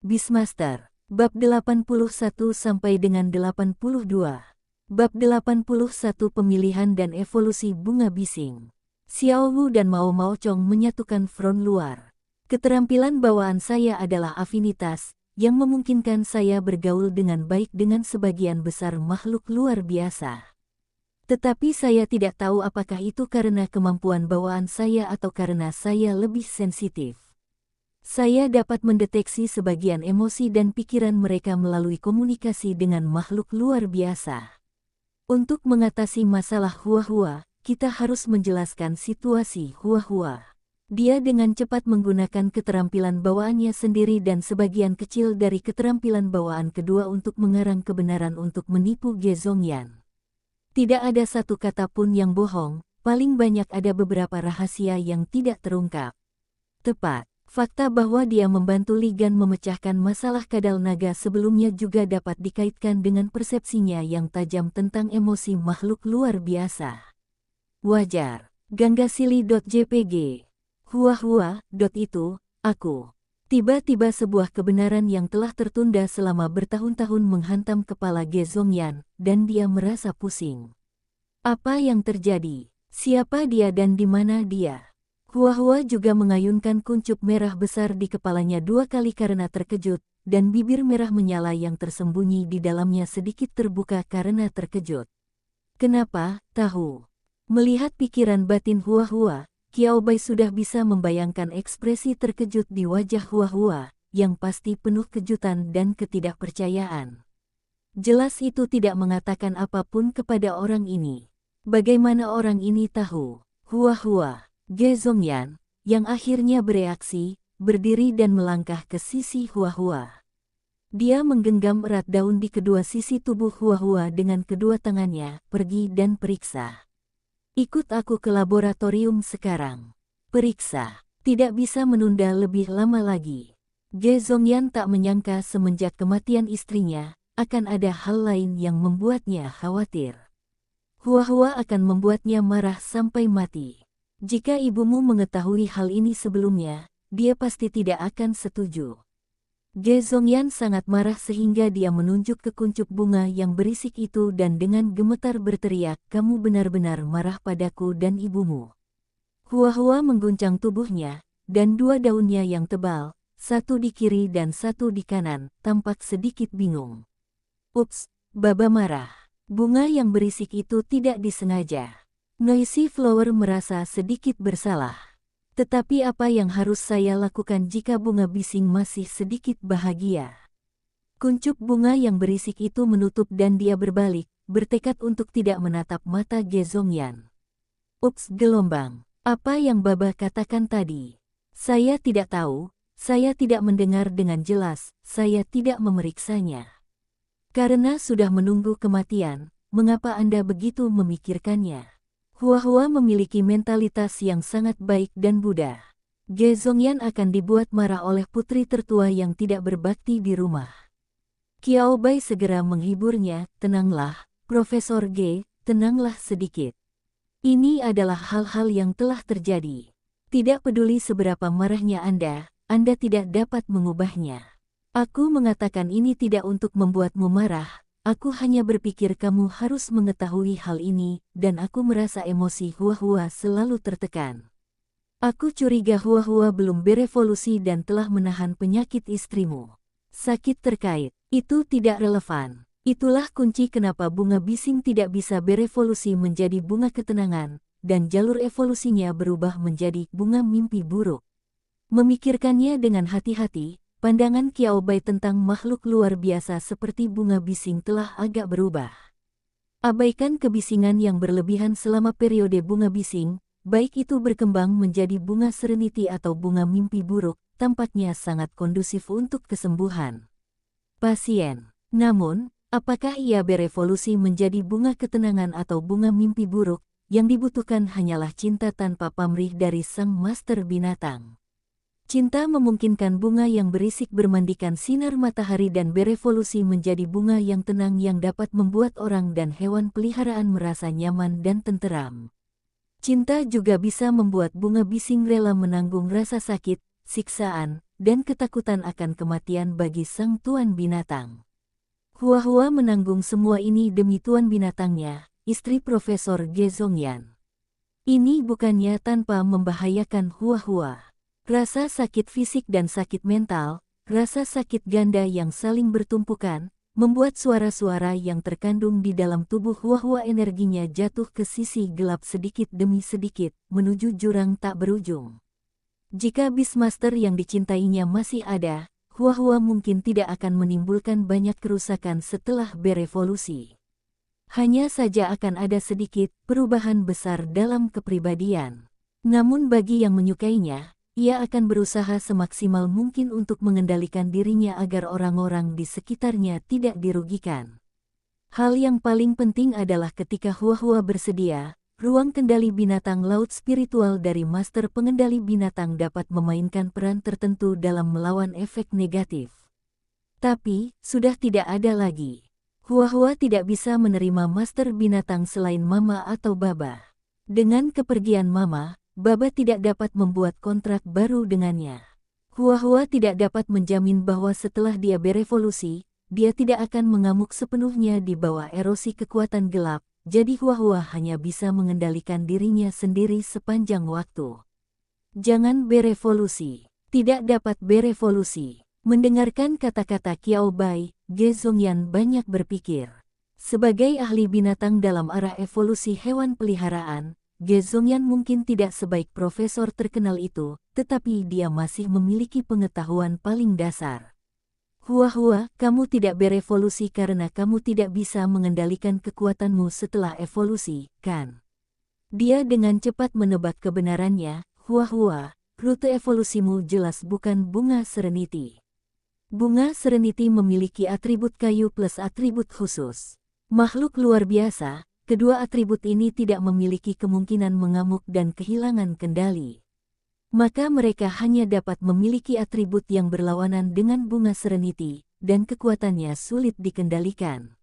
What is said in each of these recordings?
Beastmaster, bab 81 sampai dengan 82. Bab 81 Pemilihan dan Evolusi Bunga Bising. Xiao Wu dan Mao Mao Chong menyatukan front luar. Keterampilan bawaan saya adalah afinitas, yang memungkinkan saya bergaul dengan baik dengan sebagian besar makhluk luar biasa. Tetapi saya tidak tahu apakah itu karena kemampuan bawaan saya atau karena saya lebih sensitif. Saya dapat mendeteksi sebagian emosi dan pikiran mereka melalui komunikasi dengan makhluk luar biasa. Untuk mengatasi masalah Hua-Hua, kita harus menjelaskan situasi Hua-Hua. Dia dengan cepat menggunakan keterampilan bawaannya sendiri dan sebagian kecil dari keterampilan bawaan kedua untuk mengarang kebenaran untuk menipu Ge Zongyan. Tidak ada satu kata pun yang bohong, paling banyak ada beberapa rahasia yang tidak terungkap. Tepat. Fakta bahwa dia membantu Ligan memecahkan masalah kadal naga sebelumnya juga dapat dikaitkan dengan persepsinya yang tajam tentang emosi makhluk luar biasa. Wajar. Ganggasili.jpg Hua-Hua.itu, aku. Tiba-tiba sebuah kebenaran yang telah tertunda selama bertahun-tahun menghantam kepala Ge Zongyan, dan dia merasa pusing. Apa yang terjadi? Siapa dia dan di mana dia? Hua-Hua juga mengayunkan kuncup merah besar di kepalanya dua kali karena terkejut, dan bibir merah menyala yang tersembunyi di dalamnya sedikit terbuka karena terkejut. Kenapa? Tahu. Melihat pikiran batin Hua-Hua, Qiao Bai sudah bisa membayangkan ekspresi terkejut di wajah Hua-Hua, yang pasti penuh kejutan dan ketidakpercayaan. Jelas itu tidak mengatakan apapun kepada orang ini. Bagaimana orang ini tahu? Hua-Hua. Ge Zongyan, yang akhirnya bereaksi, berdiri dan melangkah ke sisi Hua-Hua. Dia menggenggam erat daun di kedua sisi tubuh Hua-Hua dengan kedua tangannya, pergi dan periksa. Ikut aku ke laboratorium sekarang. Periksa, tidak bisa menunda lebih lama lagi. Ge Zongyan tak menyangka semenjak kematian istrinya, akan ada hal lain yang membuatnya khawatir. Hua-Hua akan membuatnya marah sampai mati. Jika ibumu mengetahui hal ini sebelumnya, dia pasti tidak akan setuju. Ge Zongyan sangat marah sehingga dia menunjuk ke kuncup bunga yang berisik itu dan dengan gemetar berteriak, "Kamu benar-benar marah padaku dan ibumu." Hua-Hua mengguncang tubuhnya, dan dua daunnya yang tebal, satu di kiri dan satu di kanan, tampak sedikit bingung. Ups, Baba marah. Bunga yang berisik itu tidak disengaja. Noisy Flower merasa sedikit bersalah. Tetapi apa yang harus saya lakukan jika bunga bising masih sedikit bahagia? Kuncup bunga yang berisik itu menutup dan dia berbalik, bertekad untuk tidak menatap mata Ge Zongyan. Ups, gelombang. Apa yang Baba katakan tadi? Saya tidak tahu, saya tidak mendengar dengan jelas, saya tidak memeriksanya. Karena sudah menunggu kematian, mengapa Anda begitu memikirkannya? Hua-Hua memiliki mentalitas yang sangat baik dan mudah. Ge Zongyan akan dibuat marah oleh putri tertua yang tidak berbakti di rumah. Qiao Bai segera menghiburnya, "Tenanglah, Profesor Ge, tenanglah sedikit. Ini adalah hal-hal yang telah terjadi. Tidak peduli seberapa marahnya Anda tidak dapat mengubahnya. Aku mengatakan ini tidak untuk membuatmu marah. Aku hanya berpikir kamu harus mengetahui hal ini, dan aku merasa emosi Hua-Hua selalu tertekan. Aku curiga Hua-Hua belum berevolusi dan telah menahan penyakit istrimu. Sakit terkait, itu tidak relevan. Itulah kunci kenapa bunga bising tidak bisa berevolusi menjadi bunga ketenangan, dan jalur evolusinya berubah menjadi bunga mimpi buruk. Memikirkannya dengan hati-hati, pandangan Qiao Bai tentang makhluk luar biasa seperti bunga bising telah agak berubah. Abaikan kebisingan yang berlebihan selama periode bunga bising, baik itu berkembang menjadi bunga serenity atau bunga mimpi buruk, tampaknya sangat kondusif untuk kesembuhan pasien. Namun, apakah ia berevolusi menjadi bunga ketenangan atau bunga mimpi buruk, yang dibutuhkan hanyalah cinta tanpa pamrih dari sang master binatang. Cinta memungkinkan bunga yang berisik bermandikan sinar matahari dan berevolusi menjadi bunga yang tenang yang dapat membuat orang dan hewan peliharaan merasa nyaman dan tenteram. Cinta juga bisa membuat bunga bising rela menanggung rasa sakit, siksaan, dan ketakutan akan kematian bagi sang tuan binatang. Hua-Hua menanggung semua ini demi tuan binatangnya, istri Profesor Ge Zongyan. Ini bukannya tanpa membahayakan Hua-Hua. Rasa sakit fisik dan sakit mental, rasa sakit ganda yang saling bertumpukan, membuat suara-suara yang terkandung di dalam tubuh Hua-Hua energinya jatuh ke sisi gelap sedikit demi sedikit, menuju jurang tak berujung. Jika Beastmaster yang dicintainya masih ada, Hua-Hua mungkin tidak akan menimbulkan banyak kerusakan setelah berevolusi. Hanya saja akan ada sedikit perubahan besar dalam kepribadian. Namun bagi yang menyukainya, ia akan berusaha semaksimal mungkin untuk mengendalikan dirinya agar orang-orang di sekitarnya tidak dirugikan. Hal yang paling penting adalah ketika Hua-Hua bersedia, ruang kendali binatang laut spiritual dari Master Pengendali Binatang dapat memainkan peran tertentu dalam melawan efek negatif. Tapi, sudah tidak ada lagi. Hua-Hua tidak bisa menerima Master Binatang selain Mama atau Baba. Dengan kepergian Mama, Baba tidak dapat membuat kontrak baru dengannya. Hua-Hua tidak dapat menjamin bahwa setelah dia berevolusi, dia tidak akan mengamuk sepenuhnya di bawah erosi kekuatan gelap, jadi Hua-Hua hanya bisa mengendalikan dirinya sendiri sepanjang waktu. Jangan berevolusi. Tidak dapat berevolusi. Mendengarkan kata-kata Qiao Bai, Ge Zongyan banyak berpikir. Sebagai ahli binatang dalam arah evolusi hewan peliharaan, Ge Zongyan mungkin tidak sebaik profesor terkenal itu, tetapi dia masih memiliki pengetahuan paling dasar. Hua-Hua, kamu tidak berevolusi karena kamu tidak bisa mengendalikan kekuatanmu setelah evolusi, kan? Dia dengan cepat menebak kebenarannya. Hua-Hua, rute evolusimu jelas bukan bunga Serenity. Bunga Serenity memiliki atribut kayu plus atribut khusus. Makhluk luar biasa, kedua atribut ini tidak memiliki kemungkinan mengamuk dan kehilangan kendali. Maka mereka hanya dapat memiliki atribut yang berlawanan dengan bunga Serenity, dan kekuatannya sulit dikendalikan.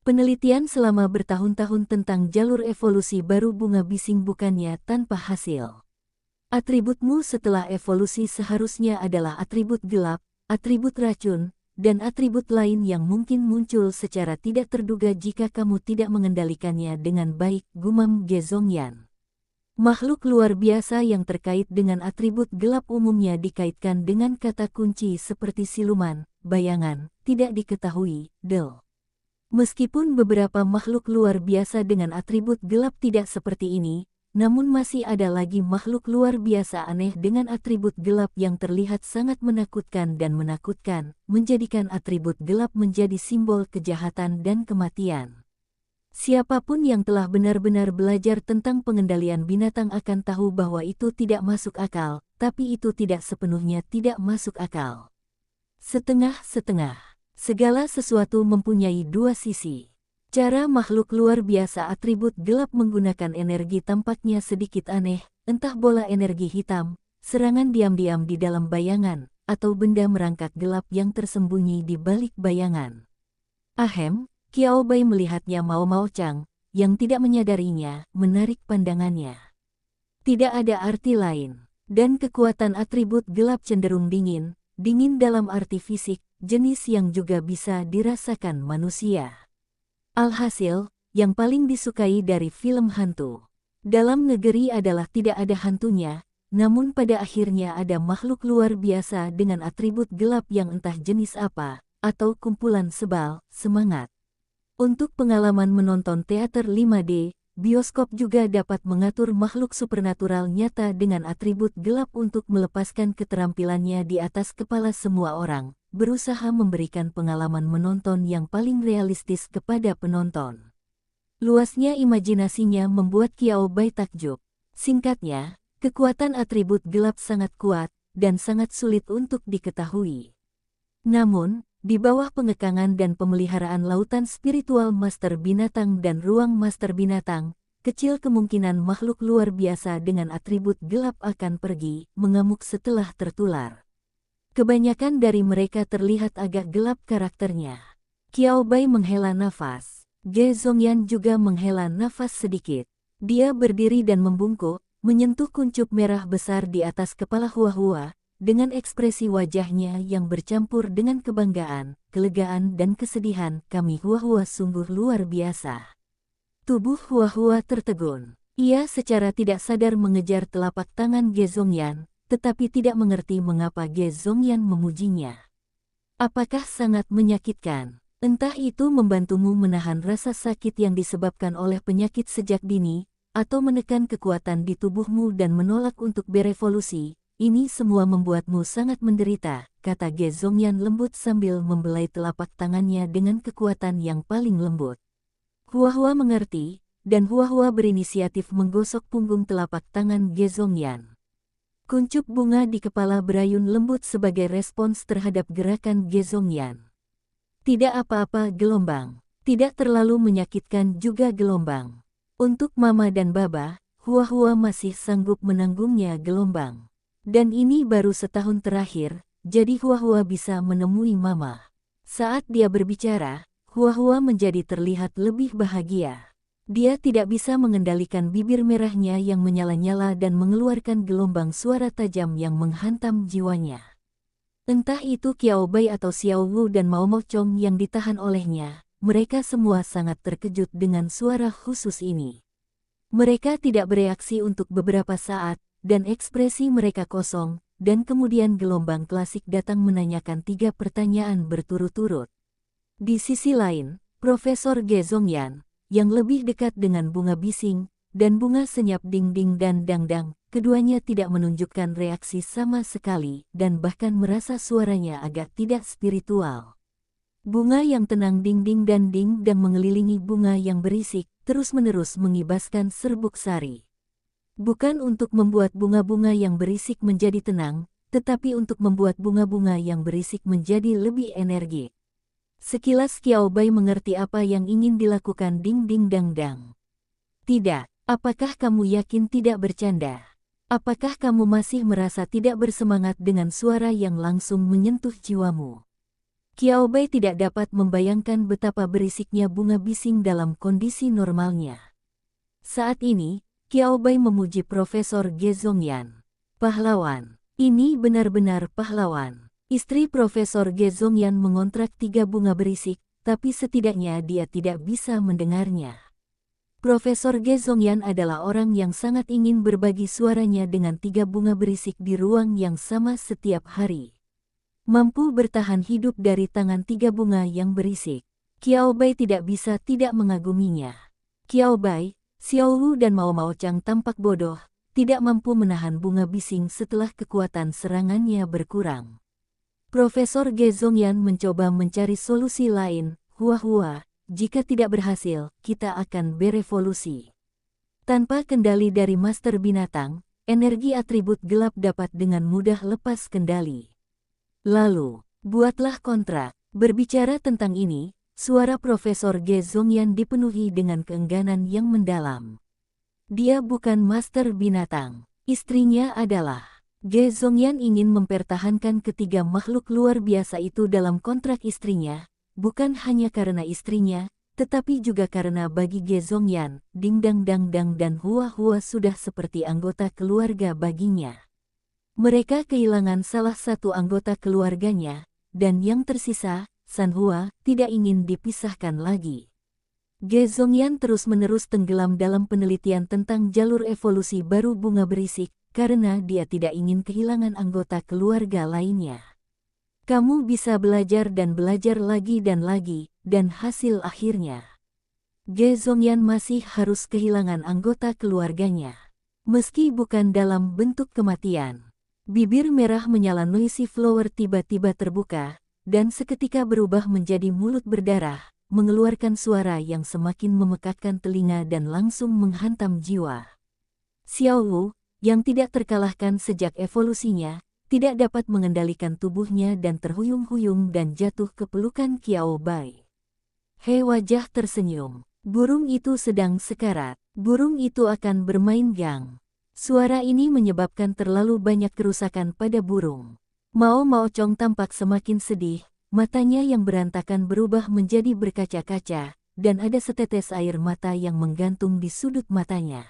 Penelitian selama bertahun-tahun tentang jalur evolusi baru bunga bising bukannya tanpa hasil. Atributmu setelah evolusi seharusnya adalah atribut gelap, atribut racun, dan atribut lain yang mungkin muncul secara tidak terduga jika kamu tidak mengendalikannya dengan baik, gumam Ge Zongyan. Makhluk luar biasa yang terkait dengan atribut gelap umumnya dikaitkan dengan kata kunci seperti siluman, bayangan, tidak diketahui, del. Meskipun beberapa makhluk luar biasa dengan atribut gelap tidak seperti ini, namun masih ada lagi makhluk luar biasa aneh dengan atribut gelap yang terlihat sangat menakutkan dan menakutkan, menjadikan atribut gelap menjadi simbol kejahatan dan kematian. Siapapun yang telah benar-benar belajar tentang pengendalian binatang akan tahu bahwa itu tidak masuk akal, tapi itu tidak sepenuhnya tidak masuk akal. Setengah-setengah. Segala sesuatu mempunyai dua sisi. Cara makhluk luar biasa atribut gelap menggunakan energi tampaknya sedikit aneh, entah bola energi hitam, serangan diam-diam di dalam bayangan, atau benda merangkak gelap yang tersembunyi di balik bayangan. Ahem, Qiao Bai melihatnya Mao Mao Chang, yang tidak menyadarinya, menarik pandangannya. Tidak ada arti lain, dan kekuatan atribut gelap cenderung dingin dalam arti fisik, jenis yang juga bisa dirasakan manusia. Alhasil, yang paling disukai dari film hantu dalam negeri adalah tidak ada hantunya, namun pada akhirnya ada makhluk luar biasa dengan atribut gelap yang entah jenis apa, atau kumpulan sebal, semangat. Untuk pengalaman menonton teater 5D, bioskop juga dapat mengatur makhluk supernatural nyata dengan atribut gelap untuk melepaskan keterampilannya di atas kepala semua orang, berusaha memberikan pengalaman menonton yang paling realistis kepada penonton. Luasnya imajinasinya membuat Qiao Bai takjub. Singkatnya, kekuatan atribut gelap sangat kuat, dan sangat sulit untuk diketahui. Namun, di bawah pengekangan dan pemeliharaan lautan spiritual Master Binatang dan ruang Master Binatang, kecil kemungkinan makhluk luar biasa dengan atribut gelap akan pergi, mengamuk setelah tertular. Kebanyakan dari mereka terlihat agak gelap karakternya. Qiao Bai menghela nafas. Ge Zongyan juga menghela nafas sedikit. Dia berdiri dan membungkuk, menyentuh kuncup merah besar di atas kepala Hua-Hua, dengan ekspresi wajahnya yang bercampur dengan kebanggaan, kelegaan dan kesedihan. Kami Huahua sungguh luar biasa. Tubuh Huahua tertegun. Ia secara tidak sadar mengejar telapak tangan Ge Zongyan, tetapi tidak mengerti mengapa Ge Zongyan memujinya. Apakah sangat menyakitkan? Entah itu membantumu menahan rasa sakit yang disebabkan oleh penyakit sejak dini, atau menekan kekuatan di tubuhmu dan menolak untuk berevolusi. Ini semua membuatmu sangat menderita, kata Ge Zongyan lembut sambil membelai telapak tangannya dengan kekuatan yang paling lembut. Huahua mengerti, dan Huahua berinisiatif menggosok punggung telapak tangan Ge Zongyan. Kuncup bunga di kepala berayun lembut sebagai respons terhadap gerakan Ge Zongyan. Tidak apa-apa gelombang, tidak terlalu menyakitkan juga gelombang. Untuk Mama dan Baba, Huahua masih sanggup menanggungnya gelombang. Dan ini baru setahun terakhir, jadi Huahua bisa menemui Mama. Saat dia berbicara, Huahua menjadi terlihat lebih bahagia. Dia tidak bisa mengendalikan bibir merahnya yang menyala-nyala dan mengeluarkan gelombang suara tajam yang menghantam jiwanya. Entah itu Qiao Bai atau Xiao Wu dan Mao Mocong yang ditahan olehnya, mereka semua sangat terkejut dengan suara khusus ini. Mereka tidak bereaksi untuk beberapa saat, dan ekspresi mereka kosong, dan kemudian gelombang klasik datang menanyakan 3 pertanyaan berturut-turut. Di sisi lain, Profesor Ge Zongyan, yang lebih dekat dengan bunga bising, dan bunga senyap ding-ding dan dang-dang, keduanya tidak menunjukkan reaksi sama sekali, dan bahkan merasa suaranya agak tidak spiritual. Bunga yang tenang ding-ding dan ding-dang mengelilingi bunga yang berisik, terus-menerus mengibaskan serbuk sari. Bukan untuk membuat bunga-bunga yang berisik menjadi tenang, tetapi untuk membuat bunga-bunga yang berisik menjadi lebih energik. Sekilas Qiao Bai mengerti apa yang ingin dilakukan ding-ding dang-dang. Tidak, apakah kamu yakin tidak bercanda? Apakah kamu masih merasa tidak bersemangat dengan suara yang langsung menyentuh jiwamu? Qiao Bai tidak dapat membayangkan betapa berisiknya bunga bising dalam kondisi normalnya. Saat ini, Qiao Bai memuji Profesor Ge Zongyan. Pahlawan. Ini benar-benar pahlawan. Istri Profesor Ge Zongyan mengontrak 3 bunga berisik, tapi setidaknya dia tidak bisa mendengarnya. Profesor Ge Zongyan adalah orang yang sangat ingin berbagi suaranya dengan 3 bunga berisik di ruang yang sama setiap hari. Mampu bertahan hidup dari tangan 3 bunga yang berisik. Qiao Bai tidak bisa tidak mengaguminya. Qiao Bai, Xiao Wu dan Mao Chang tampak bodoh, tidak mampu menahan bunga bising setelah kekuatan serangannya berkurang. Profesor Ge Zongyan mencoba mencari solusi lain. Huahua, jika tidak berhasil, kita akan berevolusi. Tanpa kendali dari Master Binatang, energi atribut gelap dapat dengan mudah lepas kendali. Lalu, buatlah kontrak. Berbicara tentang ini, suara Profesor Ge Zongyan dipenuhi dengan keengganan yang mendalam. Dia bukan Master Binatang. Istrinya adalah. Ge Zongyan ingin mempertahankan ketiga makhluk luar biasa itu dalam kontrak istrinya, bukan hanya karena istrinya, tetapi juga karena bagi Ge Zongyan, Dingdang Dangdang dan Huahua sudah seperti anggota keluarga baginya. Mereka kehilangan salah satu anggota keluarganya, dan yang tersisa, Sanhua, tidak ingin dipisahkan lagi. Ge Zongyan terus-menerus tenggelam dalam penelitian tentang jalur evolusi baru bunga berisik, karena dia tidak ingin kehilangan anggota keluarga lainnya. Kamu bisa belajar dan belajar lagi, dan hasil akhirnya. Ge Zongyan masih harus kehilangan anggota keluarganya. Meski bukan dalam bentuk kematian. Bibir merah menyala Noisy Flower tiba-tiba terbuka, dan seketika berubah menjadi mulut berdarah, mengeluarkan suara yang semakin memekakkan telinga dan langsung menghantam jiwa. Xiao Wu, yang tidak terkalahkan sejak evolusinya, tidak dapat mengendalikan tubuhnya dan terhuyung-huyung dan jatuh ke pelukan Qiao Bai. He, wajah tersenyum. Burung itu sedang sekarat. Burung itu akan bermain gang. Suara ini menyebabkan terlalu banyak kerusakan pada burung. Mao Chong tampak semakin sedih, matanya yang berantakan berubah menjadi berkaca-kaca, dan ada setetes air mata yang menggantung di sudut matanya.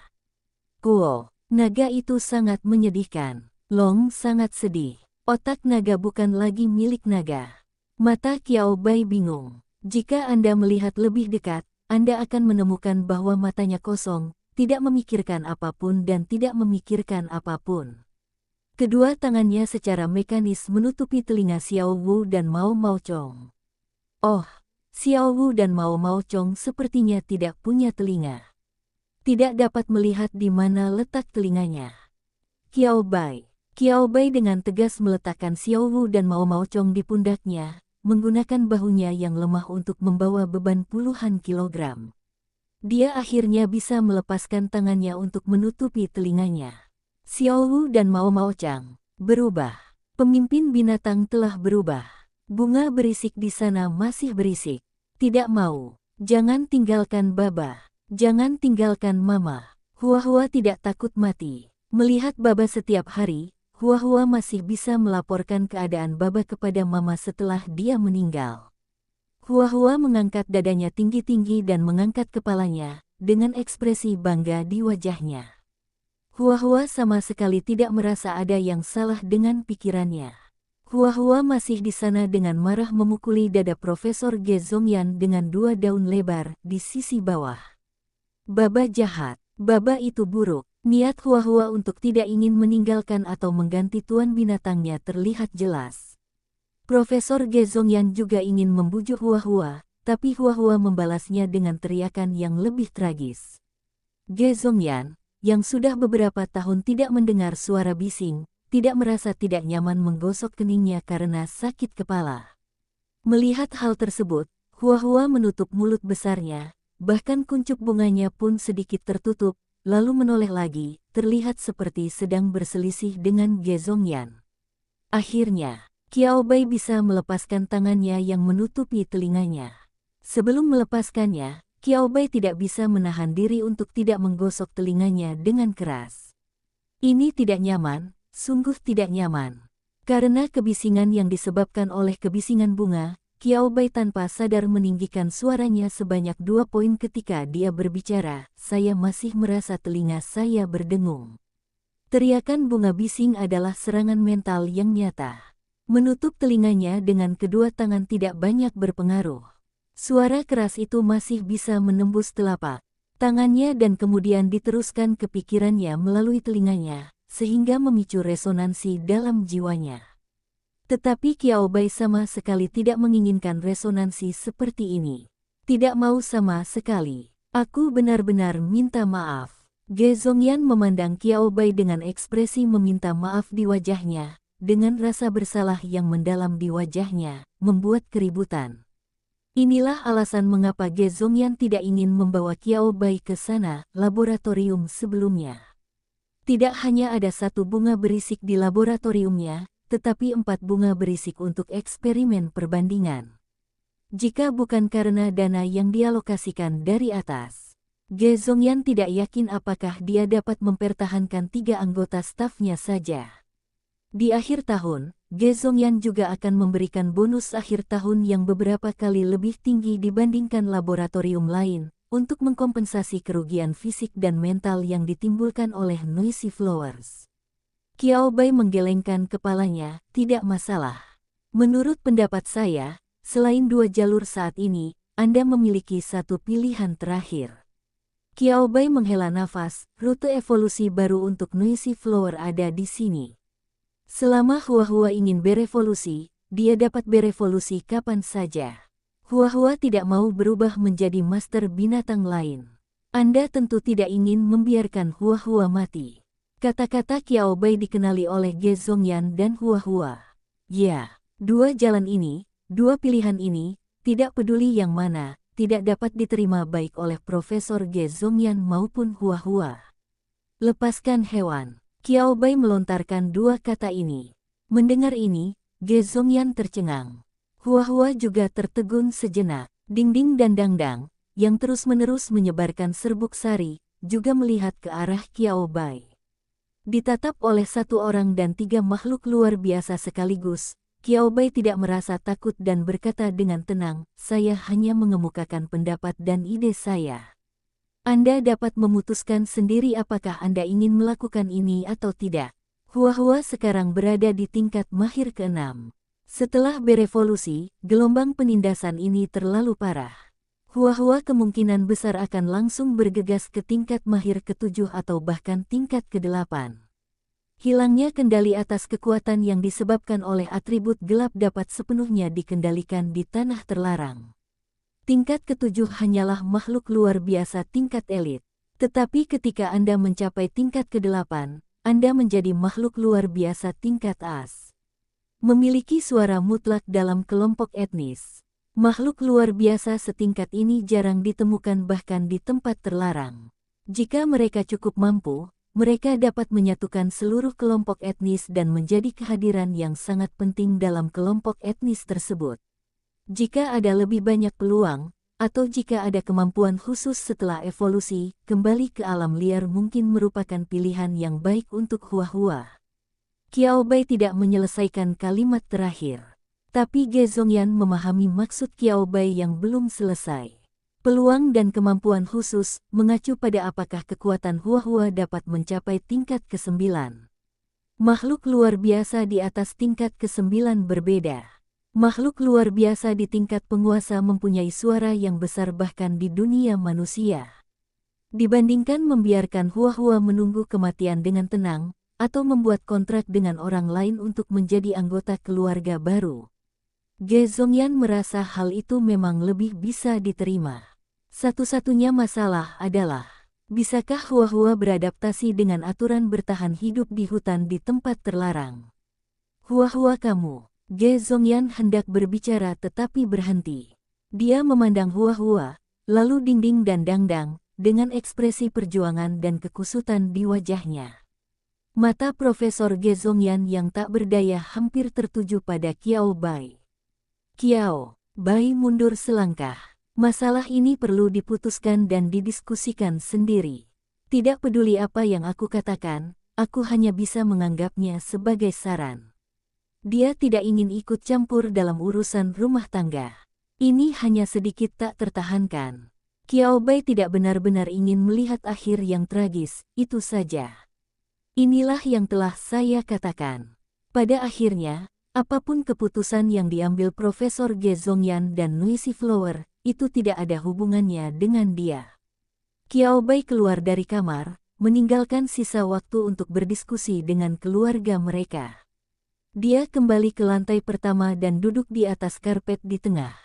Kuo, naga itu sangat menyedihkan. Long sangat sedih. Otak naga bukan lagi milik naga. Mata Qiao Bai bingung. Jika Anda melihat lebih dekat, Anda akan menemukan bahwa matanya kosong, tidak memikirkan apapun dan tidak memikirkan apapun. Kedua tangannya secara mekanis menutupi telinga Xiao Wu dan Mao Mao Chong. Oh, Xiao Wu dan Mao Mao Chong sepertinya tidak punya telinga. Tidak dapat melihat di mana letak telinganya. Qiao Bai dengan tegas meletakkan Xiao Wu dan Mao Mao Chong di pundaknya, menggunakan bahunya yang lemah untuk membawa beban puluhan kilogram. Dia akhirnya bisa melepaskan tangannya untuk menutupi telinganya. Xiao Wu dan Mao Mao Chong berubah. Pemimpin binatang telah berubah. Bunga berisik di sana masih berisik. Tidak mau. Jangan tinggalkan Baba. Jangan tinggalkan Mama. Hua-Hua tidak takut mati. Melihat Baba setiap hari, Hua-Hua masih bisa melaporkan keadaan Baba kepada Mama setelah dia meninggal. Hua-Hua mengangkat dadanya tinggi-tinggi dan mengangkat kepalanya, dengan ekspresi bangga di wajahnya. Hua-Hua sama sekali tidak merasa ada yang salah dengan pikirannya. Hua-Hua masih di sana dengan marah memukuli dada Profesor Ge Zongyan dengan 2 daun lebar di sisi bawah. Baba jahat, Baba itu buruk. Niat Hua-Hua untuk tidak ingin meninggalkan atau mengganti tuan binatangnya terlihat jelas. Profesor Ge Zongyan juga ingin membujuk Hua-Hua, tapi Hua-Hua membalasnya dengan teriakan yang lebih tragis. Ge Zongyan, yang sudah beberapa tahun tidak mendengar suara bising, tidak merasa tidak nyaman menggosok keningnya karena sakit kepala. Melihat hal tersebut, Hua-Hua menutup mulut besarnya, bahkan kuncup bunganya pun sedikit tertutup, lalu menoleh lagi, terlihat seperti sedang berselisih dengan Ge Zongyan. Akhirnya, Qiao Bai bisa melepaskan tangannya yang menutupi telinganya. Sebelum melepaskannya, Qiao Bai tidak bisa menahan diri untuk tidak menggosok telinganya dengan keras. Ini tidak nyaman, sungguh tidak nyaman. Karena kebisingan yang disebabkan oleh kebisingan bunga, Qiao Bai tanpa sadar meninggikan suaranya sebanyak 2 poin ketika dia berbicara, saya masih merasa telinga saya berdengung. Teriakan bunga bising adalah serangan mental yang nyata. Menutup telinganya dengan kedua tangan tidak banyak berpengaruh. Suara keras itu masih bisa menembus telapak tangannya dan kemudian diteruskan ke pikirannya melalui telinganya, sehingga memicu resonansi dalam jiwanya. Tetapi Qiao Bai sama sekali tidak menginginkan resonansi seperti ini. Tidak mau sama sekali. Aku benar-benar minta maaf. Ge Zongyan memandang Qiao Bai dengan ekspresi meminta maaf di wajahnya, dengan rasa bersalah yang mendalam di wajahnya, membuat keributan. Inilah alasan mengapa Ge Zongyan tidak ingin membawa Qiao Bai ke sana, laboratorium sebelumnya. Tidak hanya ada 1 bunga berisik di laboratoriumnya, tetapi 4 bunga berisik untuk eksperimen perbandingan. Jika bukan karena dana yang dialokasikan dari atas, Ge Zongyan tidak yakin apakah dia dapat mempertahankan 3 anggota stafnya saja. Di akhir tahun, Ge Zongyan juga akan memberikan bonus akhir tahun yang beberapa kali lebih tinggi dibandingkan laboratorium lain, untuk mengkompensasi kerugian fisik dan mental yang ditimbulkan oleh Noisy Flowers. Qiao Bai menggelengkan kepalanya, tidak masalah. Menurut pendapat saya, selain 2 jalur saat ini, Anda memiliki 1 pilihan terakhir. Qiao Bai menghela nafas, rute evolusi baru untuk Noisy Flower ada di sini. Selama Hua-Hua ingin berevolusi, dia dapat berevolusi kapan saja. Hua-Hua tidak mau berubah menjadi master binatang lain. Anda tentu tidak ingin membiarkan Hua-Hua mati. Kata-kata Qiao Bai dikenali oleh Ge Zongyan dan Hua-Hua. Ya, 2 jalan ini, 2 pilihan ini, tidak peduli yang mana, tidak dapat diterima baik oleh Profesor Ge Zongyan maupun Hua-Hua. Lepaskan hewan. Qiao Bai melontarkan 2 kata ini. Mendengar ini, Ge Zongyan tercengang. Hua-Hua juga tertegun sejenak. Ding-ding dan dang-dang, yang terus-menerus menyebarkan serbuk sari, juga melihat ke arah Qiao Bai. Ditatap oleh 1 orang dan 3 makhluk luar biasa sekaligus, Qiao Bai tidak merasa takut dan berkata dengan tenang, saya hanya mengemukakan pendapat dan ide saya. Anda dapat memutuskan sendiri apakah Anda ingin melakukan ini atau tidak. Hua-Hua sekarang berada di tingkat mahir ke-6. Setelah berevolusi, gelombang penindasan ini terlalu parah. Hua-Hua kemungkinan besar akan langsung bergegas ke tingkat mahir ke-7 atau bahkan tingkat ke-8. Hilangnya kendali atas kekuatan yang disebabkan oleh atribut gelap dapat sepenuhnya dikendalikan di tanah terlarang. Tingkat ke-7 hanyalah makhluk luar biasa tingkat elit. Tetapi ketika Anda mencapai tingkat ke-8, Anda menjadi makhluk luar biasa tingkat as. Memiliki suara mutlak dalam kelompok etnis. Makhluk luar biasa setingkat ini jarang ditemukan bahkan di tempat terlarang. Jika mereka cukup mampu, mereka dapat menyatukan seluruh kelompok etnis dan menjadi kehadiran yang sangat penting dalam kelompok etnis tersebut. Jika ada lebih banyak peluang, atau jika ada kemampuan khusus setelah evolusi, kembali ke alam liar mungkin merupakan pilihan yang baik untuk Hua-Hua. Qiao Bai tidak menyelesaikan kalimat terakhir. Tapi Ge Zongyan memahami maksud Qiao Bai yang belum selesai. Peluang dan kemampuan khusus mengacu pada apakah kekuatan Hua-Hua dapat mencapai tingkat ke-9. Makhluk luar biasa di atas tingkat ke-9 berbeda. Makhluk luar biasa di tingkat penguasa mempunyai suara yang besar bahkan di dunia manusia. Dibandingkan membiarkan Hua-Hua menunggu kematian dengan tenang, atau membuat kontrak dengan orang lain untuk menjadi anggota keluarga baru. Ge Zongyan merasa hal itu memang lebih bisa diterima. Satu-satunya masalah adalah, bisakah Hua-Hua beradaptasi dengan aturan bertahan hidup di hutan di tempat terlarang? Hua-Hua kamu, Ge Zongyan hendak berbicara tetapi berhenti. Dia memandang Hua-Hua, lalu Dingding dan Dangdang, dengan ekspresi perjuangan dan kekusutan di wajahnya. Mata Profesor Ge Zongyan yang tak berdaya hampir tertuju pada Qiao Bai. Qiao Bai mundur selangkah. Masalah ini perlu diputuskan dan didiskusikan sendiri. Tidak peduli apa yang aku katakan, aku hanya bisa menganggapnya sebagai saran. Dia tidak ingin ikut campur dalam urusan rumah tangga. Ini hanya sedikit tak tertahankan. Qiao Bai tidak benar-benar ingin melihat akhir yang tragis, itu saja. Inilah yang telah saya katakan. Pada akhirnya, apapun keputusan yang diambil Profesor Ge Zongyan dan Noisy Flower, itu tidak ada hubungannya dengan dia. Qiao Bai keluar dari kamar, meninggalkan sisa waktu untuk berdiskusi dengan keluarga mereka. Dia kembali ke lantai pertama dan duduk di atas karpet di tengah.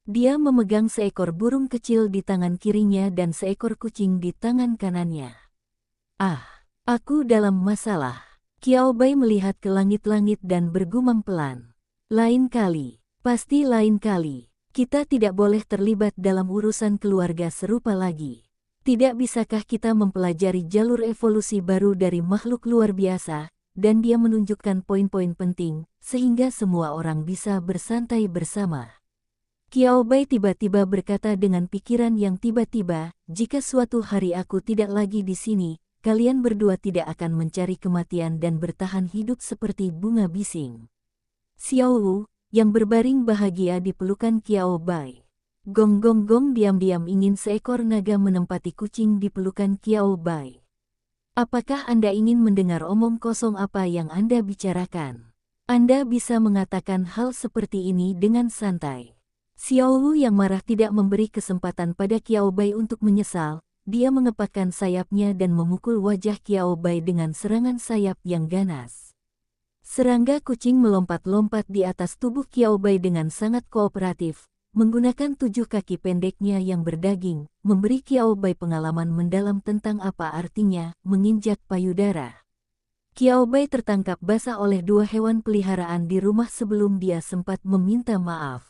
Dia memegang seekor burung kecil di tangan kirinya dan seekor kucing di tangan kanannya. Aku dalam masalah. Qiao Bai melihat ke langit-langit dan bergumam pelan. Lain kali, pasti lain kali, kita tidak boleh terlibat dalam urusan keluarga serupa lagi. Tidak bisakah kita mempelajari jalur evolusi baru dari makhluk luar biasa, dan dia menunjukkan poin-poin penting, sehingga semua orang bisa bersantai bersama. Qiao Bai tiba-tiba berkata dengan pikiran yang tiba-tiba, jika suatu hari aku tidak lagi di sini, kalian berdua tidak akan mencari kematian dan bertahan hidup seperti bunga bising. Xiao Wu, yang berbaring bahagia di pelukan Qiao Bai. Gong gong gong diam-diam ingin seekor naga menempati kucing di pelukan Qiao Bai. Apakah Anda ingin mendengar omong kosong apa yang Anda bicarakan? Anda bisa mengatakan hal seperti ini dengan santai. Xiao Wu yang marah tidak memberi kesempatan pada Qiao Bai untuk menyesal. Dia mengepakkan sayapnya dan memukul wajah Qiao Bai dengan serangan sayap yang ganas. Serangga kucing melompat-lompat di atas tubuh Qiao Bai dengan sangat kooperatif, menggunakan 7 kaki pendeknya yang berdaging, memberi Qiao Bai pengalaman mendalam tentang apa artinya menginjak payudara. Qiao Bai tertangkap basah oleh 2 hewan peliharaan di rumah sebelum dia sempat meminta maaf.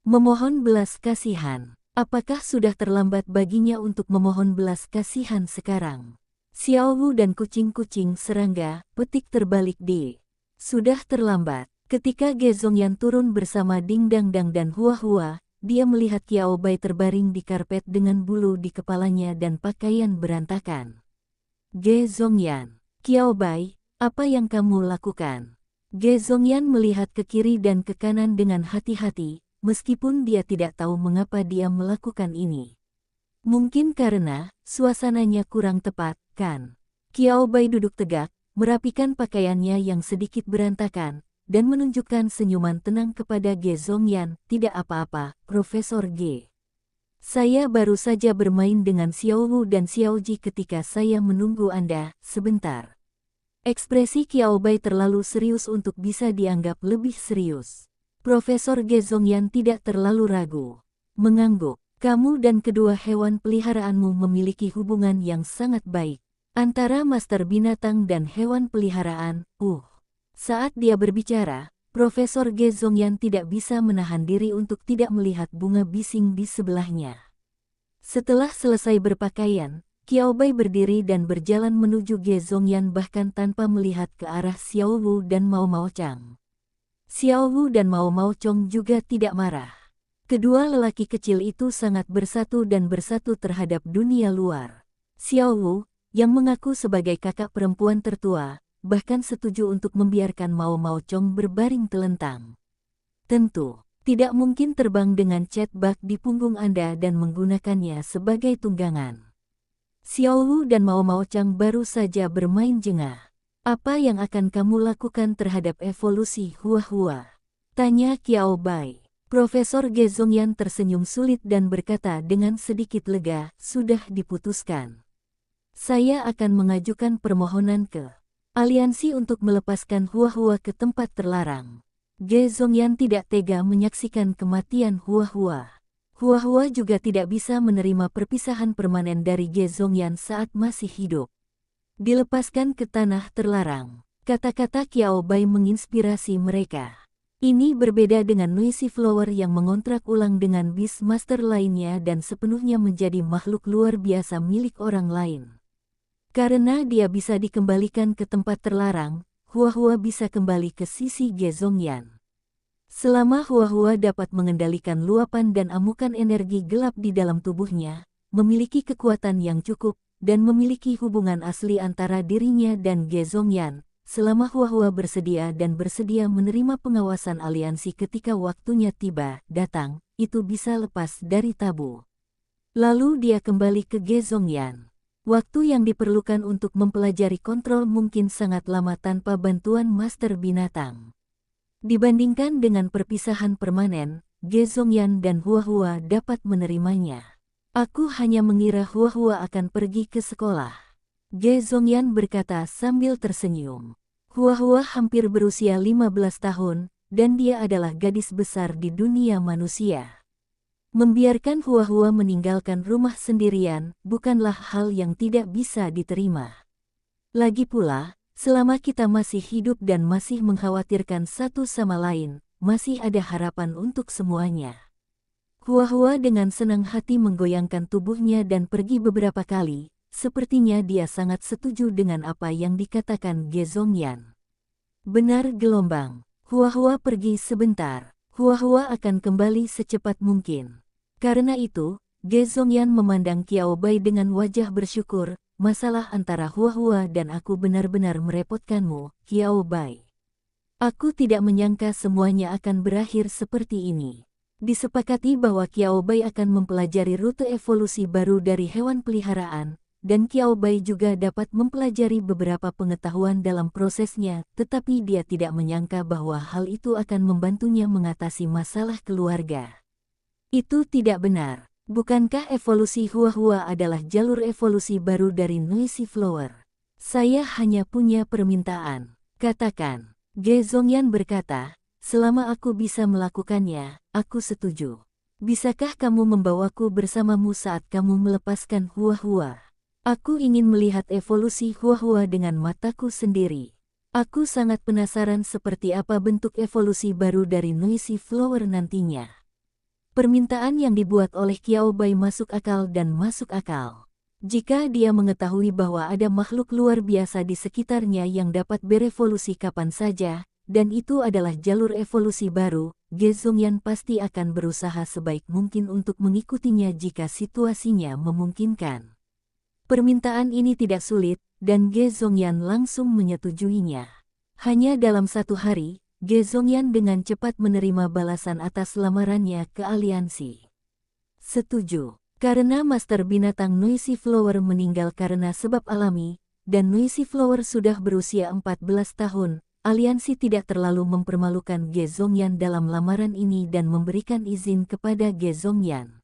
Memohon belas kasihan. Apakah sudah terlambat baginya untuk memohon belas kasihan sekarang? Xiao Wu dan kucing-kucing serangga, petik terbalik D. Sudah terlambat. Ketika Ge Zongyan turun bersama Ding Dang Dang dan Hua-Hua, dia melihat Qiao Bai terbaring di karpet dengan bulu di kepalanya dan pakaian berantakan. Ge Zongyan, Qiao Bai, apa yang kamu lakukan? Ge Zongyan melihat ke kiri dan ke kanan dengan hati-hati, meskipun dia tidak tahu mengapa dia melakukan ini. Mungkin karena suasananya kurang tepat, kan? Qiao Bai duduk tegak, merapikan pakaiannya yang sedikit berantakan, dan menunjukkan senyuman tenang kepada Ge Zongyan. Tidak apa-apa, Profesor Ge. Saya baru saja bermain dengan Xiao Wu dan Xiao Ji ketika saya menunggu Anda, sebentar. Ekspresi Qiao Bai terlalu serius untuk bisa dianggap lebih serius. Profesor Ge Zongyan tidak terlalu ragu. Mengangguk, kamu dan kedua hewan peliharaanmu memiliki hubungan yang sangat baik. Antara master binatang dan hewan peliharaan, Saat dia berbicara, Profesor Ge Zongyan tidak bisa menahan diri untuk tidak melihat bunga bising di sebelahnya. Setelah selesai berpakaian, Qiao Bai berdiri dan berjalan menuju Ge Zongyan bahkan tanpa melihat ke arah Xiao Wu dan Mao Mao Chang. Xiao Wu dan Mao Mao Chong juga tidak marah. Kedua lelaki kecil itu sangat bersatu dan bersatu terhadap dunia luar. Xiao Wu, yang mengaku sebagai kakak perempuan tertua, bahkan setuju untuk membiarkan Mao Mao Chong berbaring telentang. Tentu, tidak mungkin terbang dengan cat bak di punggung Anda dan menggunakannya sebagai tunggangan. Xiao Wu dan Mao Mao Chang baru saja bermain jengah. Apa yang akan kamu lakukan terhadap evolusi Hua-Hua? Tanya Qiao Bai. Profesor Ge Zongyan tersenyum sulit dan berkata dengan sedikit lega, sudah diputuskan. Saya akan mengajukan permohonan ke aliansi untuk melepaskan Hua-Hua ke tempat terlarang. Ge Zongyan tidak tega menyaksikan kematian Hua-Hua. Hua-Hua juga tidak bisa menerima perpisahan permanen dari Ge Zongyan saat masih hidup. Dilepaskan ke tanah terlarang. Kata-kata Qiao Bai menginspirasi mereka. Ini berbeda dengan Noisy Flower yang mengontrak ulang dengan Beast Master lainnya dan sepenuhnya menjadi makhluk luar biasa milik orang lain. Karena dia bisa dikembalikan ke tempat terlarang, Hua-Hua bisa kembali ke sisi Ge Zongyan. Selama Hua-Hua dapat mengendalikan luapan dan amukan energi gelap di dalam tubuhnya, memiliki kekuatan yang cukup, dan memiliki hubungan asli antara dirinya dan Ge Zongyan, selama Hua-Hua bersedia menerima pengawasan aliansi ketika waktunya datang, itu bisa lepas dari tabu. Lalu dia kembali ke Ge Zongyan. Waktu yang diperlukan untuk mempelajari kontrol mungkin sangat lama tanpa bantuan master binatang. Dibandingkan dengan perpisahan permanen, Ge Zongyan dan Hua-Hua dapat menerimanya. Aku hanya mengira Hua-Hua akan pergi ke sekolah. Ge Zongyan berkata sambil tersenyum. Hua-Hua hampir berusia 15 tahun, dan dia adalah gadis besar di dunia manusia. Membiarkan Hua-Hua meninggalkan rumah sendirian bukanlah hal yang tidak bisa diterima. Lagi pula, selama kita masih hidup dan masih mengkhawatirkan satu sama lain, masih ada harapan untuk semuanya. Hua-Hua dengan senang hati menggoyangkan tubuhnya dan pergi beberapa kali, sepertinya dia sangat setuju dengan apa yang dikatakan Ge Zongyan. Benar gelombang, Hua-Hua pergi sebentar. Hua-Hua akan kembali secepat mungkin. Karena itu, Ge Zongyan memandang Qiao Bai dengan wajah bersyukur. Masalah antara Hua-Hua dan aku benar-benar merepotkanmu, Qiao Bai. Aku tidak menyangka semuanya akan berakhir seperti ini. Disepakati bahwa Qiao Bai akan mempelajari rute evolusi baru dari hewan peliharaan, dan Qiao Bai juga dapat mempelajari beberapa pengetahuan dalam prosesnya, tetapi dia tidak menyangka bahwa hal itu akan membantunya mengatasi masalah keluarga. Itu tidak benar. Bukankah evolusi Hua-Hua adalah jalur evolusi baru dari Noisy Flower? Saya hanya punya permintaan. Katakan. Ge Zongyan berkata, selama aku bisa melakukannya, aku setuju. Bisakah kamu membawaku bersamamu saat kamu melepaskan Hua-Hua? Aku ingin melihat evolusi Hua-Hua dengan mataku sendiri. Aku sangat penasaran seperti apa bentuk evolusi baru dari Noisy Flower nantinya. Permintaan yang dibuat oleh Qiao Bai masuk akal dan masuk akal. Jika dia mengetahui bahwa ada makhluk luar biasa di sekitarnya yang dapat berevolusi kapan saja, dan itu adalah jalur evolusi baru, Ge Zongyan pasti akan berusaha sebaik mungkin untuk mengikutinya jika situasinya memungkinkan. Permintaan ini tidak sulit, dan Ge Zongyan langsung menyetujuinya. Hanya dalam satu hari, Ge Zongyan dengan cepat menerima balasan atas lamarannya ke aliansi. Setuju. Karena Master Binatang Noisy Flower meninggal karena sebab alami, dan Noisy Flower sudah berusia 14 tahun, aliansi tidak terlalu mempermalukan Ge Zongyan dalam lamaran ini dan memberikan izin kepada Ge Zongyan.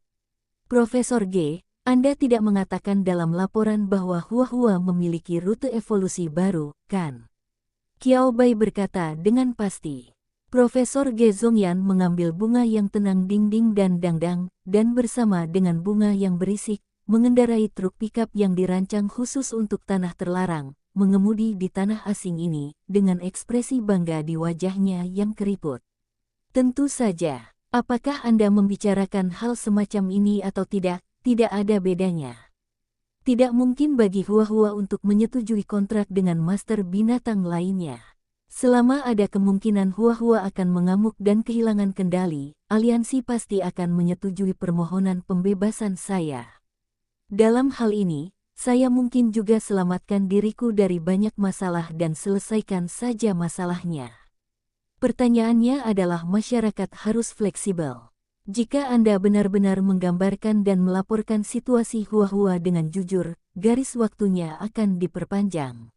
Profesor Ge, Anda tidak mengatakan dalam laporan bahwa Huahua memiliki rute evolusi baru, kan? Qiao Bai berkata dengan pasti. Profesor Ge Zongyan mengambil bunga yang tenang ding-ding dan dangdang, dan bersama dengan bunga yang berisik, mengendarai truk pickup yang dirancang khusus untuk tanah terlarang, mengemudi di tanah asing ini, dengan ekspresi bangga di wajahnya yang keriput. Tentu saja, apakah Anda membicarakan hal semacam ini atau tidak, tidak ada bedanya. Tidak mungkin bagi Huahua untuk menyetujui kontrak dengan master binatang lainnya. Selama ada kemungkinan Huahua akan mengamuk dan kehilangan kendali, aliansi pasti akan menyetujui permohonan pembebasan saya. Dalam hal ini, saya mungkin juga selamatkan diriku dari banyak masalah dan selesaikan saja masalahnya. Pertanyaannya adalah masyarakat harus fleksibel. Jika Anda benar-benar menggambarkan dan melaporkan situasi Huahua dengan jujur, garis waktunya akan diperpanjang.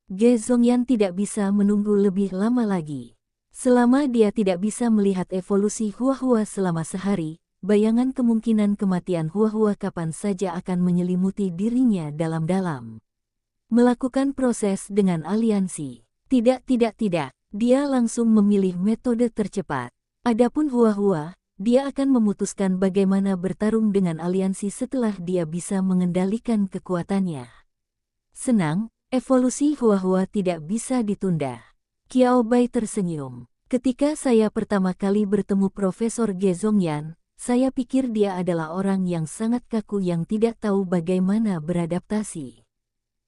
Ge Zongyan tidak bisa menunggu lebih lama lagi. Selama dia tidak bisa melihat evolusi Huahua selama sehari, bayangan kemungkinan kematian Huahua kapan saja akan menyelimuti dirinya dalam-dalam. Melakukan proses dengan aliansi. Tidak. Dia langsung memilih metode tercepat. Adapun Huahua, dia akan memutuskan bagaimana bertarung dengan aliansi setelah dia bisa mengendalikan kekuatannya. Senang, evolusi Huahua tidak bisa ditunda. Qiao Bai tersenyum. Ketika saya pertama kali bertemu Profesor Ge Zongyan, saya pikir dia adalah orang yang sangat kaku yang tidak tahu bagaimana beradaptasi.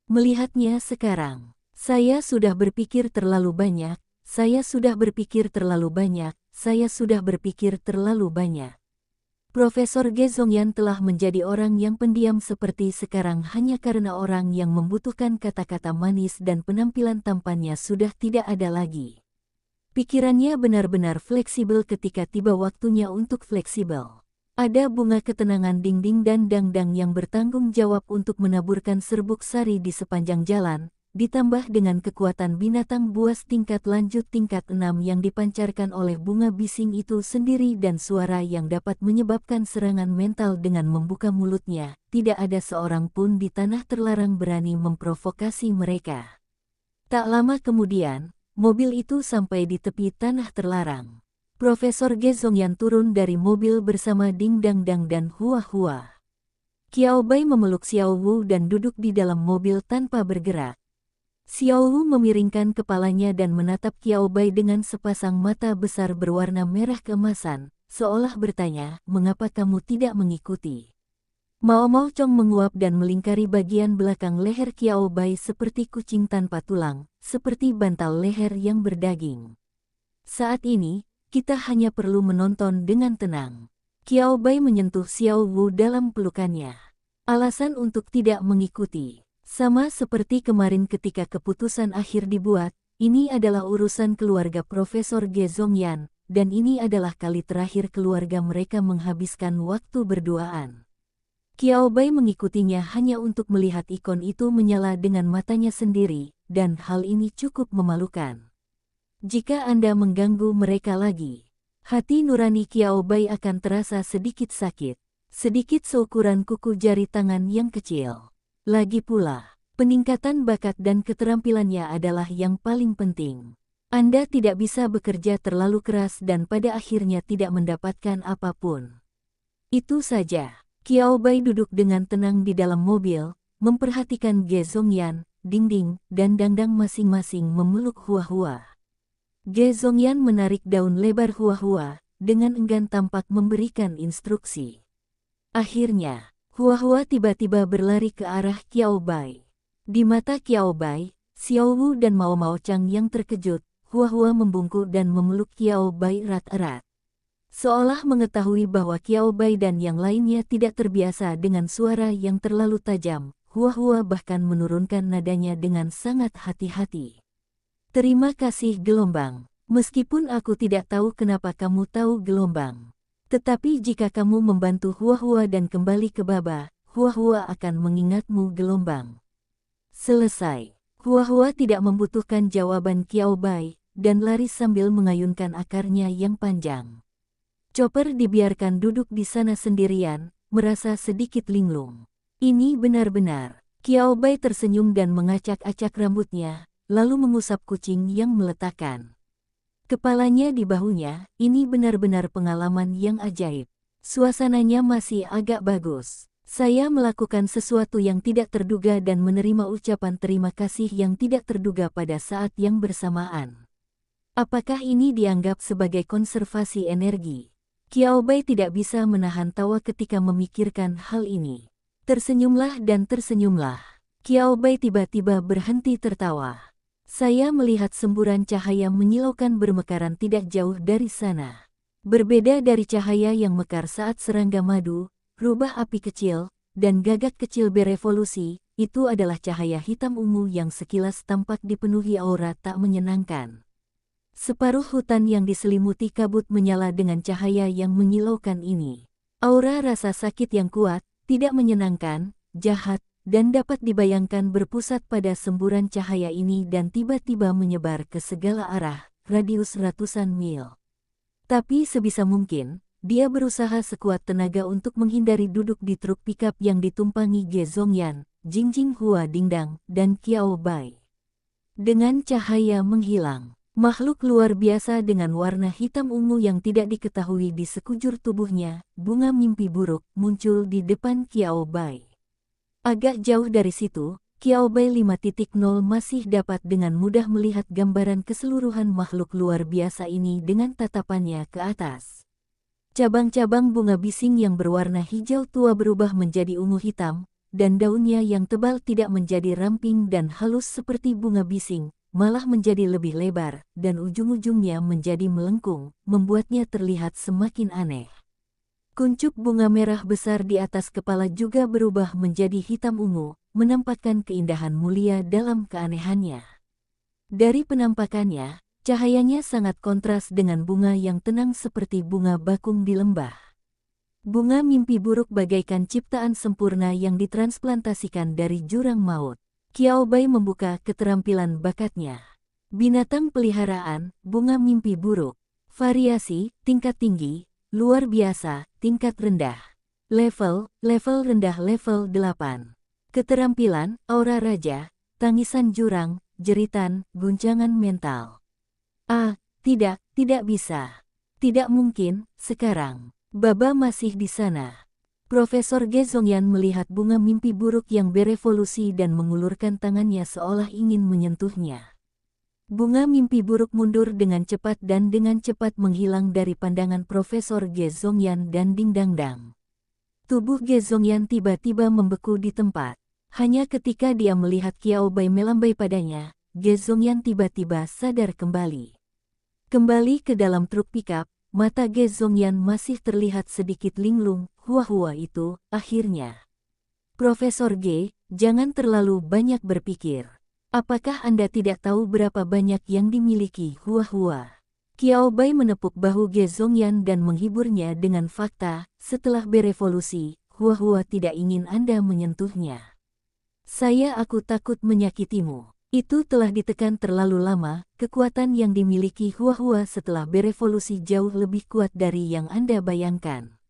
Melihatnya sekarang, saya sudah berpikir terlalu banyak, saya sudah berpikir terlalu banyak. Profesor Ge Zongyan telah menjadi orang yang pendiam seperti sekarang hanya karena orang yang membutuhkan kata-kata manis dan penampilan tampannya sudah tidak ada lagi. Pikirannya benar-benar fleksibel ketika tiba waktunya untuk fleksibel. Ada bunga ketenangan ding-ding dan dangdang yang bertanggung jawab untuk menaburkan serbuk sari di sepanjang jalan, ditambah dengan kekuatan binatang buas tingkat lanjut tingkat 6 yang dipancarkan oleh bunga bising itu sendiri dan suara yang dapat menyebabkan serangan mental dengan membuka mulutnya. Tidak ada seorang pun di tanah terlarang berani memprovokasi mereka. Tak lama kemudian, mobil itu sampai di tepi tanah terlarang. Profesor Ge Zongyan turun dari mobil bersama Ding Dang Dang dan Huahua. Qiao Bai memeluk Xiao Wu dan duduk di dalam mobil tanpa bergerak. Xiao Wu memiringkan kepalanya dan menatap Qiao Bai dengan sepasang mata besar berwarna merah keemasan, seolah bertanya, "Mengapa kamu tidak mengikuti?" Mao Mao Chong menguap dan melingkari bagian belakang leher Qiao Bai seperti kucing tanpa tulang, seperti bantal leher yang berdaging. Saat ini, kita hanya perlu menonton dengan tenang. Qiao Bai menyentuh Xiao Wu dalam pelukannya. Alasan untuk tidak mengikuti. Sama seperti kemarin ketika keputusan akhir dibuat, ini adalah urusan keluarga Profesor Ge Zongyan, dan ini adalah kali terakhir keluarga mereka menghabiskan waktu berduaan. Qiao Bai mengikutinya hanya untuk melihat ikon itu menyala dengan matanya sendiri, dan hal ini cukup memalukan. Jika Anda mengganggu mereka lagi, hati nurani Qiao Bai akan terasa sedikit sakit, sedikit seukuran kuku jari tangan yang kecil. Lagi pula, peningkatan bakat dan keterampilannya adalah yang paling penting. Anda tidak bisa bekerja terlalu keras dan pada akhirnya tidak mendapatkan apapun. Itu saja. Qiao Bai duduk dengan tenang di dalam mobil, memperhatikan Ge Zongyan, Ding Ding, dan Dangdang masing-masing memeluk Huahua. Ge Zongyan menarik daun lebar Huahua, dengan enggan tampak memberikan instruksi. Akhirnya, Huahua tiba-tiba berlari ke arah Qiao Bai. Di mata Qiao Bai, Xiao Wu dan Mao Mao Chang yang terkejut, Huahua membungkuk dan memeluk Qiao Bai erat-erat. Seolah mengetahui bahwa Qiao Bai dan yang lainnya tidak terbiasa dengan suara yang terlalu tajam, Huahua bahkan menurunkan nadanya dengan sangat hati-hati. "Terima kasih gelombang. Meskipun aku tidak tahu kenapa kamu tahu gelombang. Tetapi jika kamu membantu Huahua dan kembali ke Baba, Huahua akan mengingatmu gelombang." Selesai. Hua-Hua tidak membutuhkan jawaban Qiao Bai, dan lari sambil mengayunkan akarnya yang panjang. Chopper dibiarkan duduk di sana sendirian, merasa sedikit linglung. Ini benar-benar. Qiao Bai tersenyum dan mengacak-acak rambutnya, lalu mengusap kucing yang meletakkan kepalanya di bahunya. Ini benar-benar pengalaman yang ajaib. Suasananya masih agak bagus. Saya melakukan sesuatu yang tidak terduga dan menerima ucapan terima kasih yang tidak terduga pada saat yang bersamaan. Apakah ini dianggap sebagai konservasi energi? Qiao Bai tidak bisa menahan tawa ketika memikirkan hal ini. Tersenyumlah dan tersenyumlah. Qiao Bai tiba-tiba berhenti tertawa. Saya melihat semburan cahaya menyilaukan bermekaran tidak jauh dari sana. Berbeda dari cahaya yang mekar saat serangga madu, rubah api kecil, dan gagak kecil berevolusi, itu adalah cahaya hitam ungu yang sekilas tampak dipenuhi aura tak menyenangkan. Separuh hutan yang diselimuti kabut menyala dengan cahaya yang menyilaukan ini. Aura rasa sakit yang kuat, tidak menyenangkan, jahat, dan dapat dibayangkan berpusat pada semburan cahaya ini dan tiba-tiba menyebar ke segala arah, radius ratusan mil. Tapi sebisa mungkin, dia berusaha sekuat tenaga untuk menghindari duduk di truk pikap yang ditumpangi Ge Zongyan, Jingjing Hua Dingdang, dan Qiao Bai. Dengan cahaya menghilang, makhluk luar biasa dengan warna hitam ungu yang tidak diketahui di sekujur tubuhnya, bunga mimpi buruk, muncul di depan Qiao Bai. Agak jauh dari situ, Qiao Bai 5.0 masih dapat dengan mudah melihat gambaran keseluruhan makhluk luar biasa ini dengan tatapannya ke atas. Cabang-cabang bunga bising yang berwarna hijau tua berubah menjadi ungu hitam, dan daunnya yang tebal tidak menjadi ramping dan halus seperti bunga bising, malah menjadi lebih lebar, dan ujung-ujungnya menjadi melengkung, membuatnya terlihat semakin aneh. Kuncup bunga merah besar di atas kepala juga berubah menjadi hitam ungu, menampakkan keindahan mulia dalam keanehannya. Dari penampakannya, cahayanya sangat kontras dengan bunga yang tenang seperti bunga bakung di lembah. Bunga mimpi buruk bagaikan ciptaan sempurna yang ditransplantasikan dari jurang maut. Qiao Bai membuka keterampilan bakatnya. Binatang peliharaan, bunga mimpi buruk. Variasi, tingkat tinggi, luar biasa, tingkat rendah. Level rendah level 8. Keterampilan, aura raja, tangisan jurang, jeritan, guncangan mental. Tidak bisa. Tidak mungkin, sekarang. Baba masih di sana. Profesor Ge Zongyan melihat bunga mimpi buruk yang berevolusi dan mengulurkan tangannya seolah ingin menyentuhnya. Bunga mimpi buruk mundur dengan cepat dan dengan cepat menghilang dari pandangan Profesor Ge Zongyan dan Dingdangdang. Tubuh Ge Zongyan tiba-tiba membeku di tempat. Hanya ketika dia melihat Qiao Bai melambai padanya, Ge Zongyan tiba-tiba sadar kembali. Kembali ke dalam truk pikap, mata Ge Zongyan masih terlihat sedikit linglung. Hua-Hua itu, akhirnya. Profesor Ge, jangan terlalu banyak berpikir. Apakah Anda tidak tahu berapa banyak yang dimiliki Hua-Hua? Qiao Bai menepuk bahu Ge Zongyan dan menghiburnya dengan fakta, setelah berevolusi, Hua-Hua tidak ingin Anda menyentuhnya. Aku takut menyakitimu. Itu telah ditekan terlalu lama, kekuatan yang dimiliki Hua-Hua setelah berevolusi jauh lebih kuat dari yang Anda bayangkan.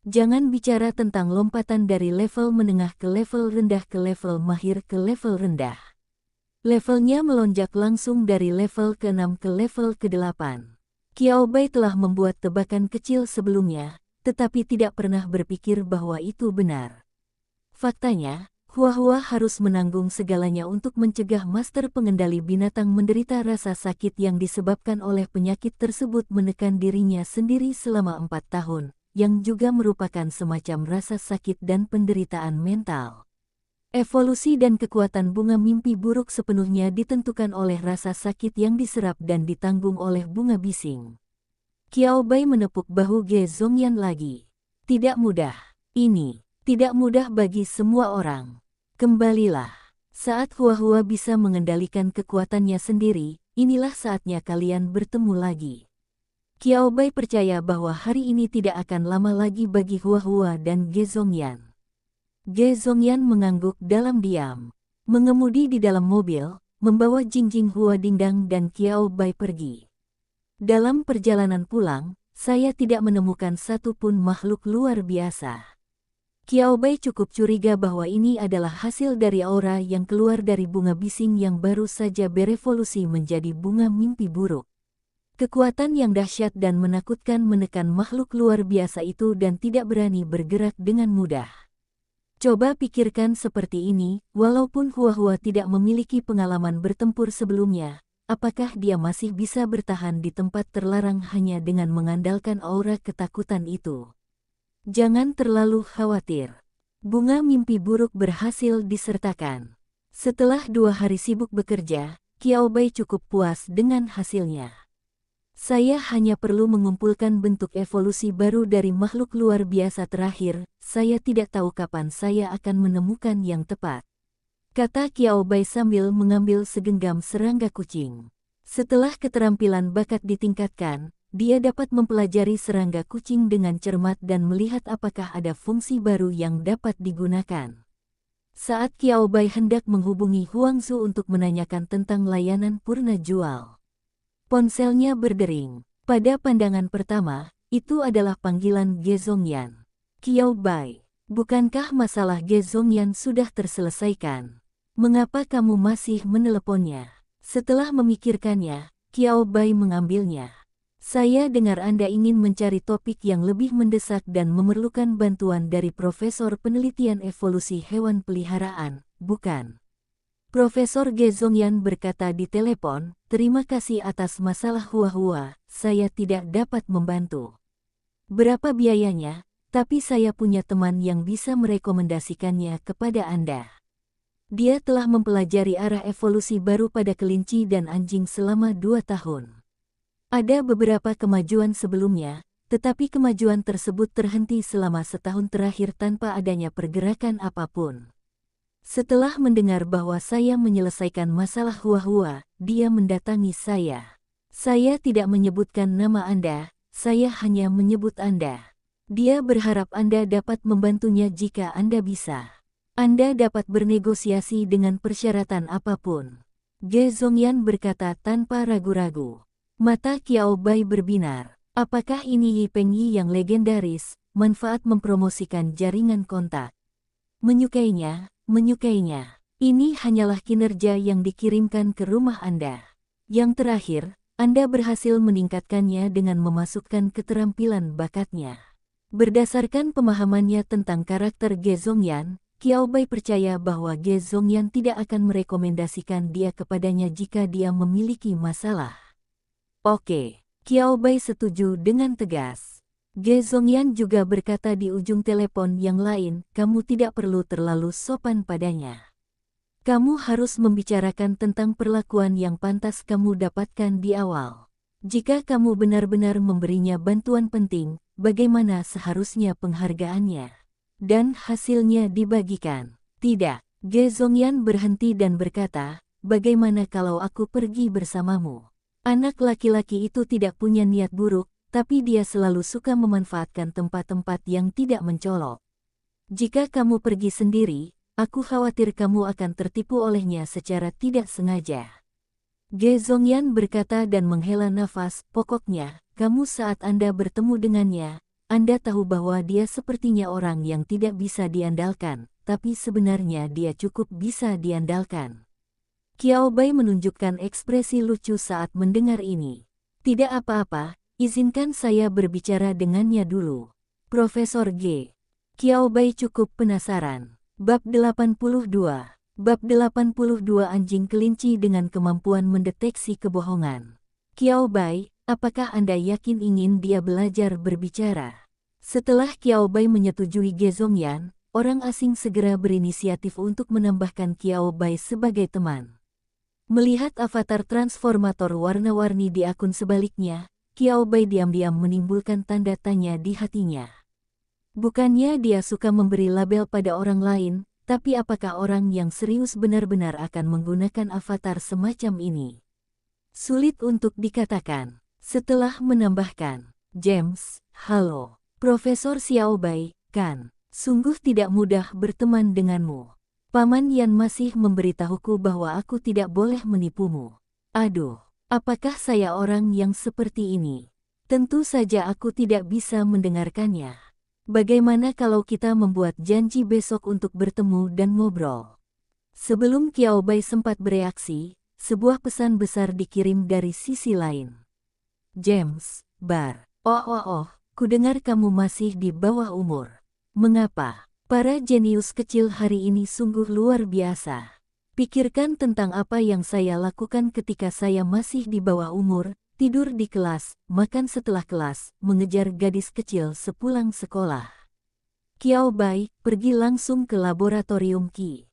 Jangan bicara tentang lompatan dari level menengah ke level rendah ke level mahir ke level rendah. Levelnya melonjak langsung dari level ke-6 ke level ke-8. Qiao Bai telah membuat tebakan kecil sebelumnya, tetapi tidak pernah berpikir bahwa itu benar. Faktanya, Hua-Hua harus menanggung segalanya untuk mencegah master pengendali binatang menderita rasa sakit yang disebabkan oleh penyakit tersebut menekan dirinya sendiri selama 4 tahun, yang juga merupakan semacam rasa sakit dan penderitaan mental. Evolusi dan kekuatan bunga mimpi buruk sepenuhnya ditentukan oleh rasa sakit yang diserap dan ditanggung oleh bunga bising. Qiao Bai menepuk bahu Ge Zongyan lagi. Tidak mudah. Ini tidak mudah bagi semua orang. Kembalilah. Saat Hua-Hua bisa mengendalikan kekuatannya sendiri, inilah saatnya kalian bertemu lagi. Qiao Bai percaya bahwa hari ini tidak akan lama lagi bagi Hua-Hua dan Ge Zongyan. Ge Zongyan mengangguk dalam diam. mengemudi di dalam mobil, membawa Jingjing Huadingdang dan Qiao Bai pergi. Dalam perjalanan pulang, saya tidak menemukan satupun makhluk luar biasa. Qiao Bai cukup curiga bahwa ini adalah hasil dari aura yang keluar dari bunga bising yang baru saja berevolusi menjadi bunga mimpi buruk. Kekuatan yang dahsyat dan menakutkan menekan makhluk luar biasa itu dan tidak berani bergerak dengan mudah. Coba pikirkan seperti ini, walaupun Huahua tidak memiliki pengalaman bertempur sebelumnya, apakah dia masih bisa bertahan di tempat terlarang hanya dengan mengandalkan aura ketakutan itu? Jangan terlalu khawatir. Bunga mimpi buruk berhasil disertakan. Setelah 2 hari sibuk bekerja, Qiao Bai cukup puas dengan hasilnya. Saya hanya perlu mengumpulkan bentuk evolusi baru dari makhluk luar biasa terakhir, saya tidak tahu kapan saya akan menemukan yang tepat. Kata Qiao Bai sambil mengambil segenggam serangga kucing. Setelah keterampilan bakat ditingkatkan, dia dapat mempelajari serangga kucing dengan cermat dan melihat apakah ada fungsi baru yang dapat digunakan. Saat Qiao Bai hendak menghubungi Huangzu untuk menanyakan tentang layanan purna jual, ponselnya berdering. Pada pandangan pertama, itu adalah panggilan Ge Zongyan. Qiao Bai, bukankah masalah Ge Zongyan sudah terselesaikan? Mengapa kamu masih meneleponnya? Setelah memikirkannya, Qiao Bai mengambilnya. Saya dengar Anda ingin mencari topik yang lebih mendesak dan memerlukan bantuan dari Profesor Penelitian Evolusi Hewan Peliharaan, bukan? Profesor Ge Zongyan berkata di telepon, terima kasih atas masalah Huahua, saya tidak dapat membantu. Berapa biayanya? Tapi saya punya teman yang bisa merekomendasikannya kepada Anda. Dia telah mempelajari arah evolusi baru pada kelinci dan anjing selama 2 tahun. Ada beberapa kemajuan sebelumnya, tetapi kemajuan tersebut terhenti selama setahun terakhir tanpa adanya pergerakan apapun. Setelah mendengar bahwa saya menyelesaikan masalah Huahua, dia mendatangi saya. Saya tidak menyebutkan nama Anda, saya hanya menyebut Anda. Dia berharap Anda dapat membantunya jika Anda bisa. Anda dapat bernegosiasi dengan persyaratan apapun. Ge Zongyan berkata tanpa ragu-ragu. Mata Qiao Bai berbinar. Apakah ini Yi Pengyi yang legendaris, manfaat mempromosikan jaringan kontak? Menyukainya. Ini hanyalah kinerja yang dikirimkan ke rumah Anda. Yang terakhir, Anda berhasil meningkatkannya dengan memasukkan keterampilan bakatnya. Berdasarkan pemahamannya tentang karakter Ge Zongyan, Qiao Bai percaya bahwa Ge Zongyan tidak akan merekomendasikan dia kepadanya jika dia memiliki masalah. Oke, Qiao Bai setuju dengan tegas. Ge Zongyan juga berkata di ujung telepon yang lain, kamu tidak perlu terlalu sopan padanya. Kamu harus membicarakan tentang perlakuan yang pantas kamu dapatkan di awal. Jika kamu benar-benar memberinya bantuan penting, bagaimana seharusnya penghargaannya? Dan hasilnya dibagikan. Tidak, Ge Zongyan berhenti dan berkata, bagaimana kalau aku pergi bersamamu? Anak laki-laki itu tidak punya niat buruk, tapi dia selalu suka memanfaatkan tempat-tempat yang tidak mencolok. Jika kamu pergi sendiri, aku khawatir kamu akan tertipu olehnya secara tidak sengaja. Ge Zongyan berkata dan menghela nafas, pokoknya, kamu saat Anda bertemu dengannya, Anda tahu bahwa dia sepertinya orang yang tidak bisa diandalkan, tapi sebenarnya dia cukup bisa diandalkan. Qiao Bai menunjukkan ekspresi lucu saat mendengar ini. Tidak apa-apa. Izinkan saya berbicara dengannya dulu. Profesor G. Qiao Bai cukup penasaran. Bab 82. Bab 82 Anjing Kelinci dengan Kemampuan Mendeteksi Kebohongan. Qiao Bai, apakah Anda yakin ingin dia belajar berbicara? Setelah Qiao Bai menyetujui Ge Zongyan, orang asing segera berinisiatif untuk menambahkan Qiao Bai sebagai teman. Melihat avatar transformator warna-warni di akun sebaliknya, Qiao Bai diam-diam menimbulkan tanda tanya di hatinya. Bukannya dia suka memberi label pada orang lain, tapi apakah orang yang serius benar-benar akan menggunakan avatar semacam ini? Sulit untuk dikatakan. Setelah menambahkan, James, halo, Profesor Xiao Bai, kan? Sungguh tidak mudah berteman denganmu. Paman Yan masih memberitahuku bahwa aku tidak boleh menipumu. Aduh, apakah saya orang yang seperti ini? Tentu saja aku tidak bisa mendengarkannya. Bagaimana kalau kita membuat janji besok untuk bertemu dan ngobrol? Sebelum Qiao Bai sempat bereaksi, sebuah pesan besar dikirim dari sisi lain. James, Bar. Oh, kudengar kamu masih di bawah umur. Mengapa? Para jenius kecil hari ini sungguh luar biasa. Pikirkan tentang apa yang saya lakukan ketika saya masih di bawah umur, tidur di kelas, makan setelah kelas, mengejar gadis kecil sepulang sekolah. Qiao Bai, pergi langsung ke laboratorium Qi.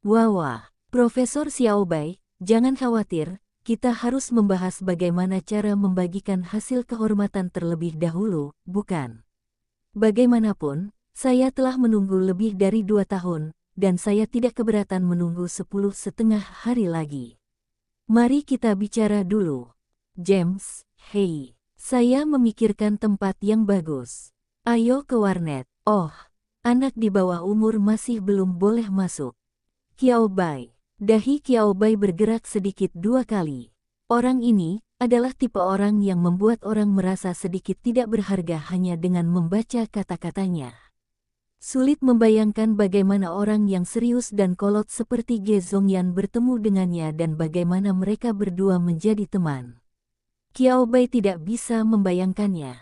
Wah, Profesor Xiao Bai, jangan khawatir, kita harus membahas bagaimana cara membagikan hasil kehormatan terlebih dahulu, bukan? Bagaimanapun, saya telah menunggu lebih dari 2 tahun, dan saya tidak keberatan menunggu 10,5 hari lagi. Mari kita bicara dulu. James, hei, saya memikirkan tempat yang bagus. Ayo ke warnet. Oh, anak di bawah umur masih belum boleh masuk. Qiao Bai. Dahi Qiao Bai bergerak sedikit 2 kali. Orang ini adalah tipe orang yang membuat orang merasa sedikit tidak berharga hanya dengan membaca kata-katanya. Sulit membayangkan bagaimana orang yang serius dan kolot seperti Ge Zongyan bertemu dengannya dan bagaimana mereka berdua menjadi teman. Qiao Bai tidak bisa membayangkannya.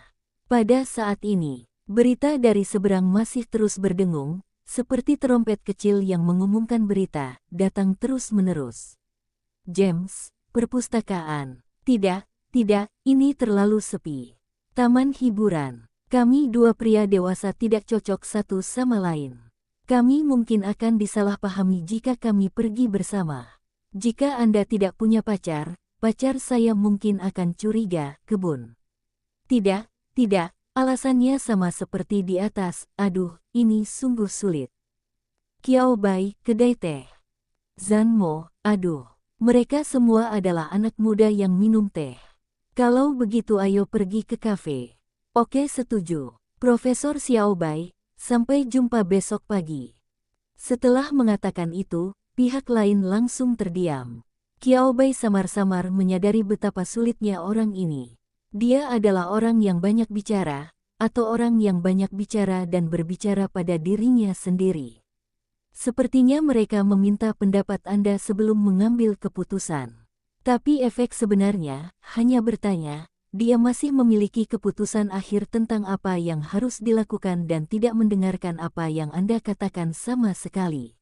Pada saat ini, berita dari seberang masih terus berdengung, seperti trompet kecil yang mengumumkan berita, datang terus-menerus. James, perpustakaan. Tidak, ini terlalu sepi. Taman hiburan. Kami 2 pria dewasa tidak cocok satu sama lain. Kami mungkin akan disalahpahami jika kami pergi bersama. Jika Anda tidak punya pacar saya mungkin akan curiga, kebun. Tidak, alasannya sama seperti di atas, aduh, ini sungguh sulit. Qiao Bai, kedai teh. Zanmo, aduh, mereka semua adalah anak muda yang minum teh. Kalau begitu ayo pergi ke kafe. Oke, setuju. Profesor Xiao Bai, sampai jumpa besok pagi. Setelah mengatakan itu, pihak lain langsung terdiam. Qiao Bai samar-samar menyadari betapa sulitnya orang ini. Dia adalah orang yang banyak bicara, atau orang yang banyak bicara dan berbicara pada dirinya sendiri. Sepertinya mereka meminta pendapat Anda sebelum mengambil keputusan. Tapi efek sebenarnya hanya bertanya, dia masih memiliki keputusan akhir tentang apa yang harus dilakukan dan tidak mendengarkan apa yang Anda katakan sama sekali.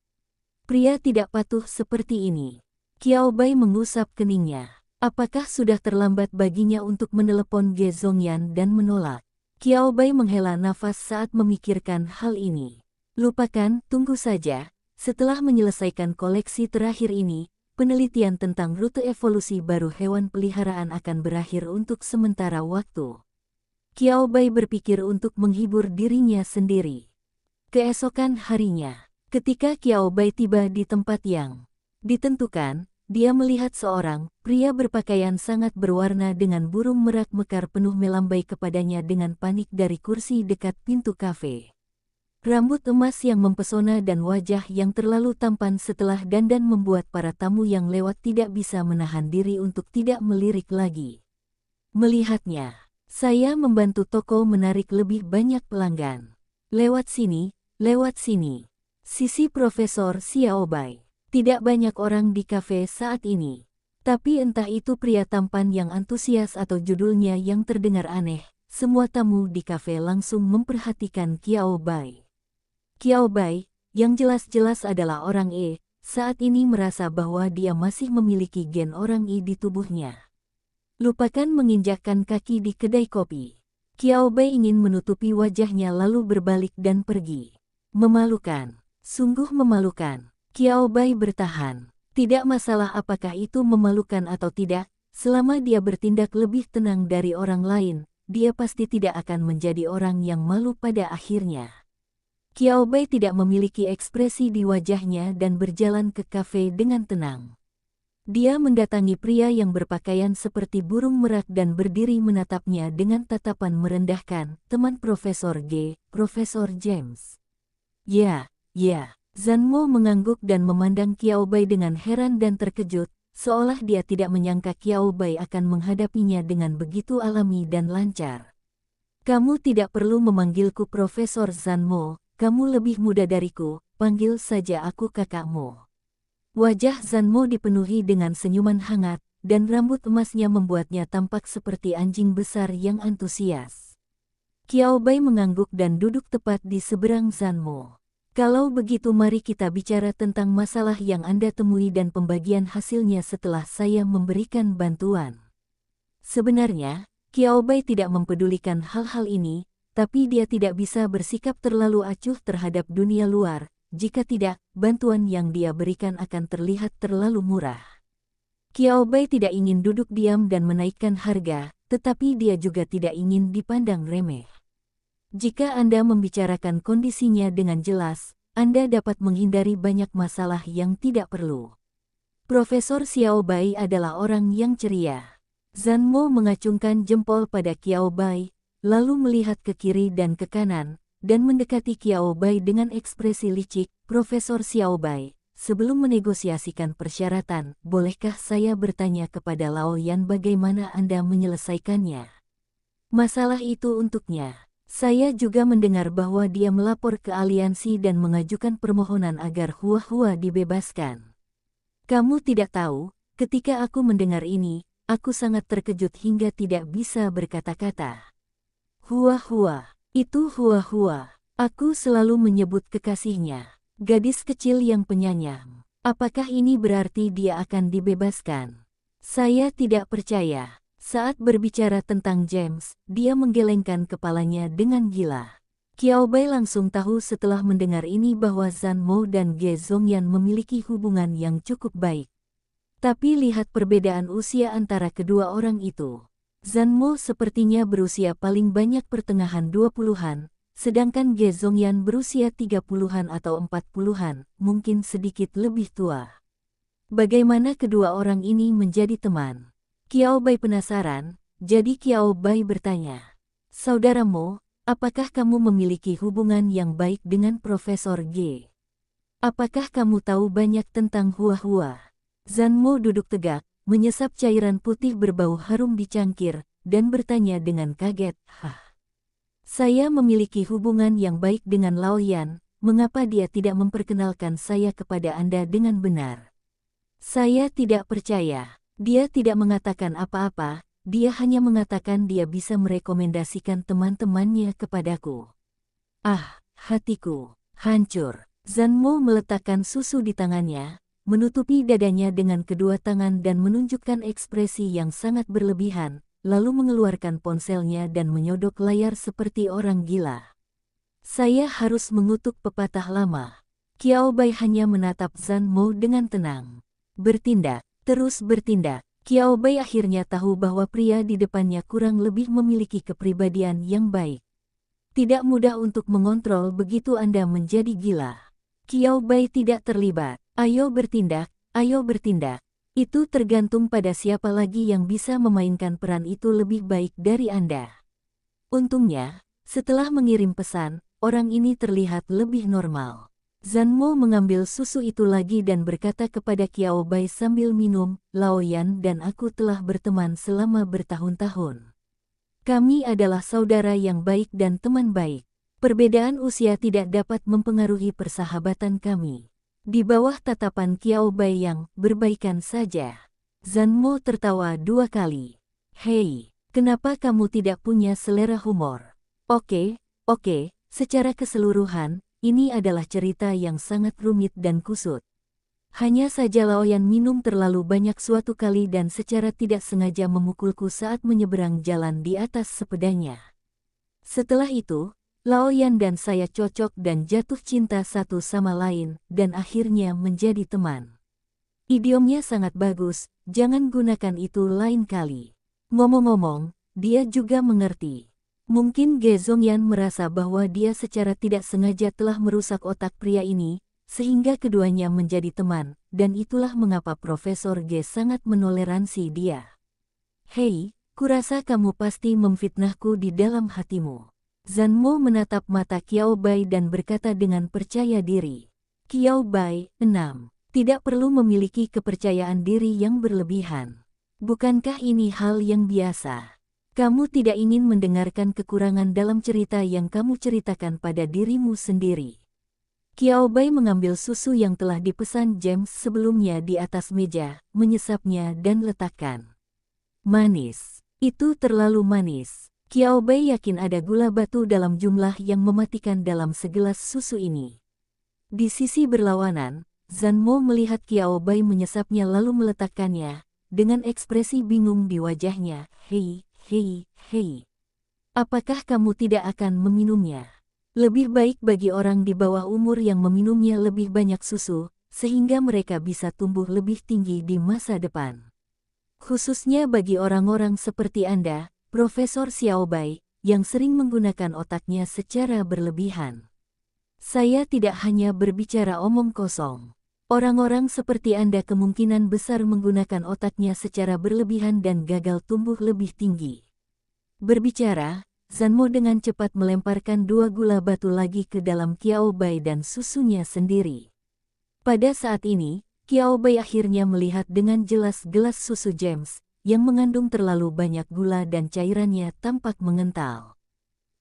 Pria tidak patuh seperti ini. Qiao Bai mengusap keningnya. Apakah sudah terlambat baginya untuk menelepon Ge Zongyan dan menolak? Qiao Bai menghela nafas saat memikirkan hal ini. Lupakan, tunggu saja. Setelah menyelesaikan koleksi terakhir ini, penelitian tentang rute evolusi baru hewan peliharaan akan berakhir untuk sementara waktu. Qiao Bai berpikir untuk menghibur dirinya sendiri. Keesokan harinya, ketika Qiao Bai tiba di tempat yang ditentukan, dia melihat seorang pria berpakaian sangat berwarna dengan burung merak mekar penuh melambai kepadanya dengan panik dari kursi dekat pintu kafe. Rambut emas yang mempesona dan wajah yang terlalu tampan setelah dandan membuat para tamu yang lewat tidak bisa menahan diri untuk tidak melirik lagi. Melihatnya, saya membantu toko menarik lebih banyak pelanggan. Lewat sini, sisi Profesor Xiao Bai. Tidak banyak orang di kafe saat ini. Tapi entah itu pria tampan yang antusias atau judulnya yang terdengar aneh, semua tamu di kafe langsung memperhatikan Qiao Bai. Qiao Bai, yang jelas-jelas adalah orang E, saat ini merasa bahwa dia masih memiliki gen orang I di tubuhnya. Lupakan menginjakkan kaki di kedai kopi. Qiao Bai ingin menutupi wajahnya lalu berbalik dan pergi. Memalukan, sungguh memalukan. Qiao Bai bertahan. Tidak masalah apakah itu memalukan atau tidak, selama dia bertindak lebih tenang dari orang lain, dia pasti tidak akan menjadi orang yang malu pada akhirnya. Qiao Bai tidak memiliki ekspresi di wajahnya dan berjalan ke kafe dengan tenang. Dia mendatangi pria yang berpakaian seperti burung merak dan berdiri menatapnya dengan tatapan merendahkan, teman Profesor G, Profesor James. Ya, Zanmo mengangguk dan memandang Qiao Bai dengan heran dan terkejut, seolah dia tidak menyangka Qiao Bai akan menghadapinya dengan begitu alami dan lancar. Kamu tidak perlu memanggilku Profesor Zanmo, kamu lebih muda dariku, panggil saja aku kakakmu. Wajah Zanmo dipenuhi dengan senyuman hangat, dan rambut emasnya membuatnya tampak seperti anjing besar yang antusias. Qiao Bai mengangguk dan duduk tepat di seberang Zanmo. Kalau begitu mari kita bicara tentang masalah yang Anda temui dan pembagian hasilnya setelah saya memberikan bantuan. Sebenarnya, Qiao Bai tidak mempedulikan hal-hal ini, tapi dia tidak bisa bersikap terlalu acuh terhadap dunia luar, jika tidak, bantuan yang dia berikan akan terlihat terlalu murah. Qiao Bai tidak ingin duduk diam dan menaikkan harga, tetapi dia juga tidak ingin dipandang remeh. Jika Anda membicarakan kondisinya dengan jelas, Anda dapat menghindari banyak masalah yang tidak perlu. Profesor Xiao Bai adalah orang yang ceria. Zanmo mengacungkan jempol pada Qiao Bai, lalu melihat ke kiri dan ke kanan, dan mendekati Qiao Bai dengan ekspresi licik. Profesor Xiao Bai, sebelum menegosiasikan persyaratan, bolehkah saya bertanya kepada Lao Yan bagaimana Anda menyelesaikannya? Masalah itu untuknya. Saya juga mendengar bahwa dia melapor ke aliansi dan mengajukan permohonan agar Hua-Hua dibebaskan. Kamu tidak tahu, ketika aku mendengar ini, aku sangat terkejut hingga tidak bisa berkata-kata. Hua-Hua, itu Hua-Hua. Aku selalu menyebut kekasihnya, gadis kecil yang penyayang. Apakah ini berarti dia akan dibebaskan? Saya tidak percaya. Saat berbicara tentang James, dia menggelengkan kepalanya dengan gila. Qiao Bai langsung tahu setelah mendengar ini bahwa Zanmo dan Ge Zongyan memiliki hubungan yang cukup baik. Tapi lihat perbedaan usia antara kedua orang itu. Zanmo sepertinya berusia paling banyak pertengahan 20-an, sedangkan Ge Zongyan berusia 30-an atau 40-an, mungkin sedikit lebih tua. Bagaimana kedua orang ini menjadi teman? Qiao Bai penasaran, jadi Qiao Bai bertanya, "Saudaramu, apakah kamu memiliki hubungan yang baik dengan Profesor G? Apakah kamu tahu banyak tentang Hua-Hua?" Zanmo duduk tegak, menyesap cairan putih berbau harum di cangkir, dan bertanya dengan kaget, "Hah? Saya memiliki hubungan yang baik dengan Lao Yan, mengapa dia tidak memperkenalkan saya kepada Anda dengan benar?" "Saya tidak percaya. Dia tidak mengatakan apa-apa, dia hanya mengatakan dia bisa merekomendasikan teman-temannya kepadaku." Ah, hatiku hancur. Zanmo meletakkan susu di tangannya, menutupi dadanya dengan kedua tangan dan menunjukkan ekspresi yang sangat berlebihan, lalu mengeluarkan ponselnya dan menyodok layar seperti orang gila. Saya harus mengutuk pepatah lama. Qiao Bai hanya menatap Zanmo dengan tenang. Bertindak. Terus bertindak. Qiao Bai akhirnya tahu bahwa pria di depannya kurang lebih memiliki kepribadian yang baik. Tidak mudah untuk mengontrol begitu Anda menjadi gila. Qiao Bai tidak terlibat. Ayo bertindak, ayo bertindak. Itu tergantung pada siapa lagi yang bisa memainkan peran itu lebih baik dari Anda. Untungnya, setelah mengirim pesan, orang ini terlihat lebih normal. Zanmo mengambil susu itu lagi dan berkata kepada Qiao Bai sambil minum, "Lao Yan dan aku telah berteman selama bertahun-tahun. Kami adalah saudara yang baik dan teman baik. Perbedaan usia tidak dapat mempengaruhi persahabatan kami." Di bawah tatapan Qiao Bai yang berbaikan saja, Zanmo tertawa 2 kali. "Hei, kenapa kamu tidak punya selera humor? Oke, secara keseluruhan, ini adalah cerita yang sangat rumit dan kusut. Hanya saja Lao Yan minum terlalu banyak suatu kali dan secara tidak sengaja memukulku saat menyeberang jalan di atas sepedanya. Setelah itu, Lao Yan dan saya cocok dan jatuh cinta satu sama lain, dan akhirnya menjadi teman. Idiomnya sangat bagus, jangan gunakan itu lain kali." Ngomong-ngomong, dia juga mengerti. Mungkin Ge Zongyan merasa bahwa dia secara tidak sengaja telah merusak otak pria ini, sehingga keduanya menjadi teman, dan itulah mengapa Profesor Ge sangat menoleransi dia. "Hei, kurasa kamu pasti memfitnahku di dalam hatimu." Zanmo menatap mata Qiao Bai dan berkata dengan percaya diri. Qiao Bai, 6. Tidak perlu memiliki kepercayaan diri yang berlebihan. Bukankah ini hal yang biasa? Kamu tidak ingin mendengarkan kekurangan dalam cerita yang kamu ceritakan pada dirimu sendiri. Qiao Bai mengambil susu yang telah dipesan James sebelumnya di atas meja, menyesapnya dan letakkan. Manis. Itu terlalu manis. Qiao Bai yakin ada gula batu dalam jumlah yang mematikan dalam segelas susu ini. Di sisi berlawanan, Zhan Mo melihat Qiao Bai menyesapnya lalu meletakkannya, dengan ekspresi bingung di wajahnya. Hei, hei, hei. Apakah kamu tidak akan meminumnya? Lebih baik bagi orang di bawah umur yang meminumnya lebih banyak susu, sehingga mereka bisa tumbuh lebih tinggi di masa depan. Khususnya bagi orang-orang seperti Anda, Profesor Xiao Bai, yang sering menggunakan otaknya secara berlebihan. Saya tidak hanya berbicara omong kosong. Orang-orang seperti Anda kemungkinan besar menggunakan otaknya secara berlebihan dan gagal tumbuh lebih tinggi. Berbicara, Zhan Mo dengan cepat melemparkan 2 gula batu lagi ke dalam Qiao Bai dan susunya sendiri. Pada saat ini, Qiao Bai akhirnya melihat dengan jelas gelas susu James, yang mengandung terlalu banyak gula dan cairannya tampak mengental.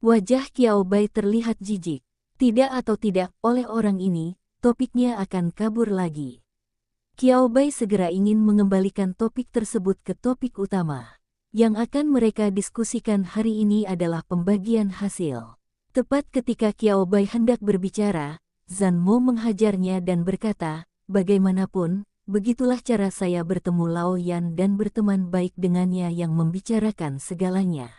Wajah Qiao Bai terlihat jijik. Tidak atau tidak, oleh orang ini, topiknya akan kabur lagi. Qiao Bai segera ingin mengembalikan topik tersebut ke topik utama. Yang akan mereka diskusikan hari ini adalah pembagian hasil. Tepat ketika Qiao Bai hendak berbicara, Zhan Mo menghajarnya dan berkata, bagaimanapun, begitulah cara saya bertemu Lao Yan dan berteman baik dengannya yang membicarakan segalanya.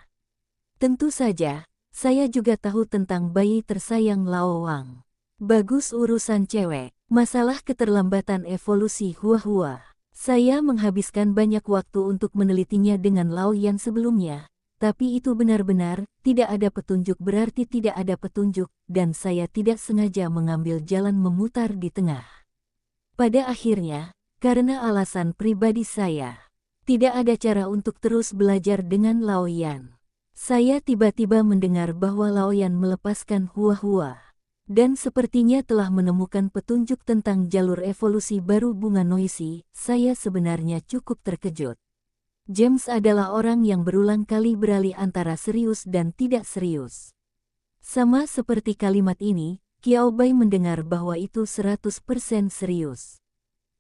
Tentu saja, saya juga tahu tentang bayi tersayang Lao Wang. Bagus urusan cewek, masalah keterlambatan evolusi Hua-Hua. Saya menghabiskan banyak waktu untuk menelitinya dengan Lao Yan sebelumnya, tapi itu benar-benar, tidak ada petunjuk berarti tidak ada petunjuk, dan saya tidak sengaja mengambil jalan memutar di tengah. Pada akhirnya, karena alasan pribadi saya, tidak ada cara untuk terus belajar dengan Lao Yan. Saya tiba-tiba mendengar bahwa Lao Yan melepaskan Hua-Hua, dan sepertinya telah menemukan petunjuk tentang jalur evolusi baru bunga noisi. Saya sebenarnya cukup terkejut. James adalah orang yang berulang kali beralih antara serius dan tidak serius. Sama seperti kalimat ini, Qiao Bai mendengar bahwa itu 100% serius.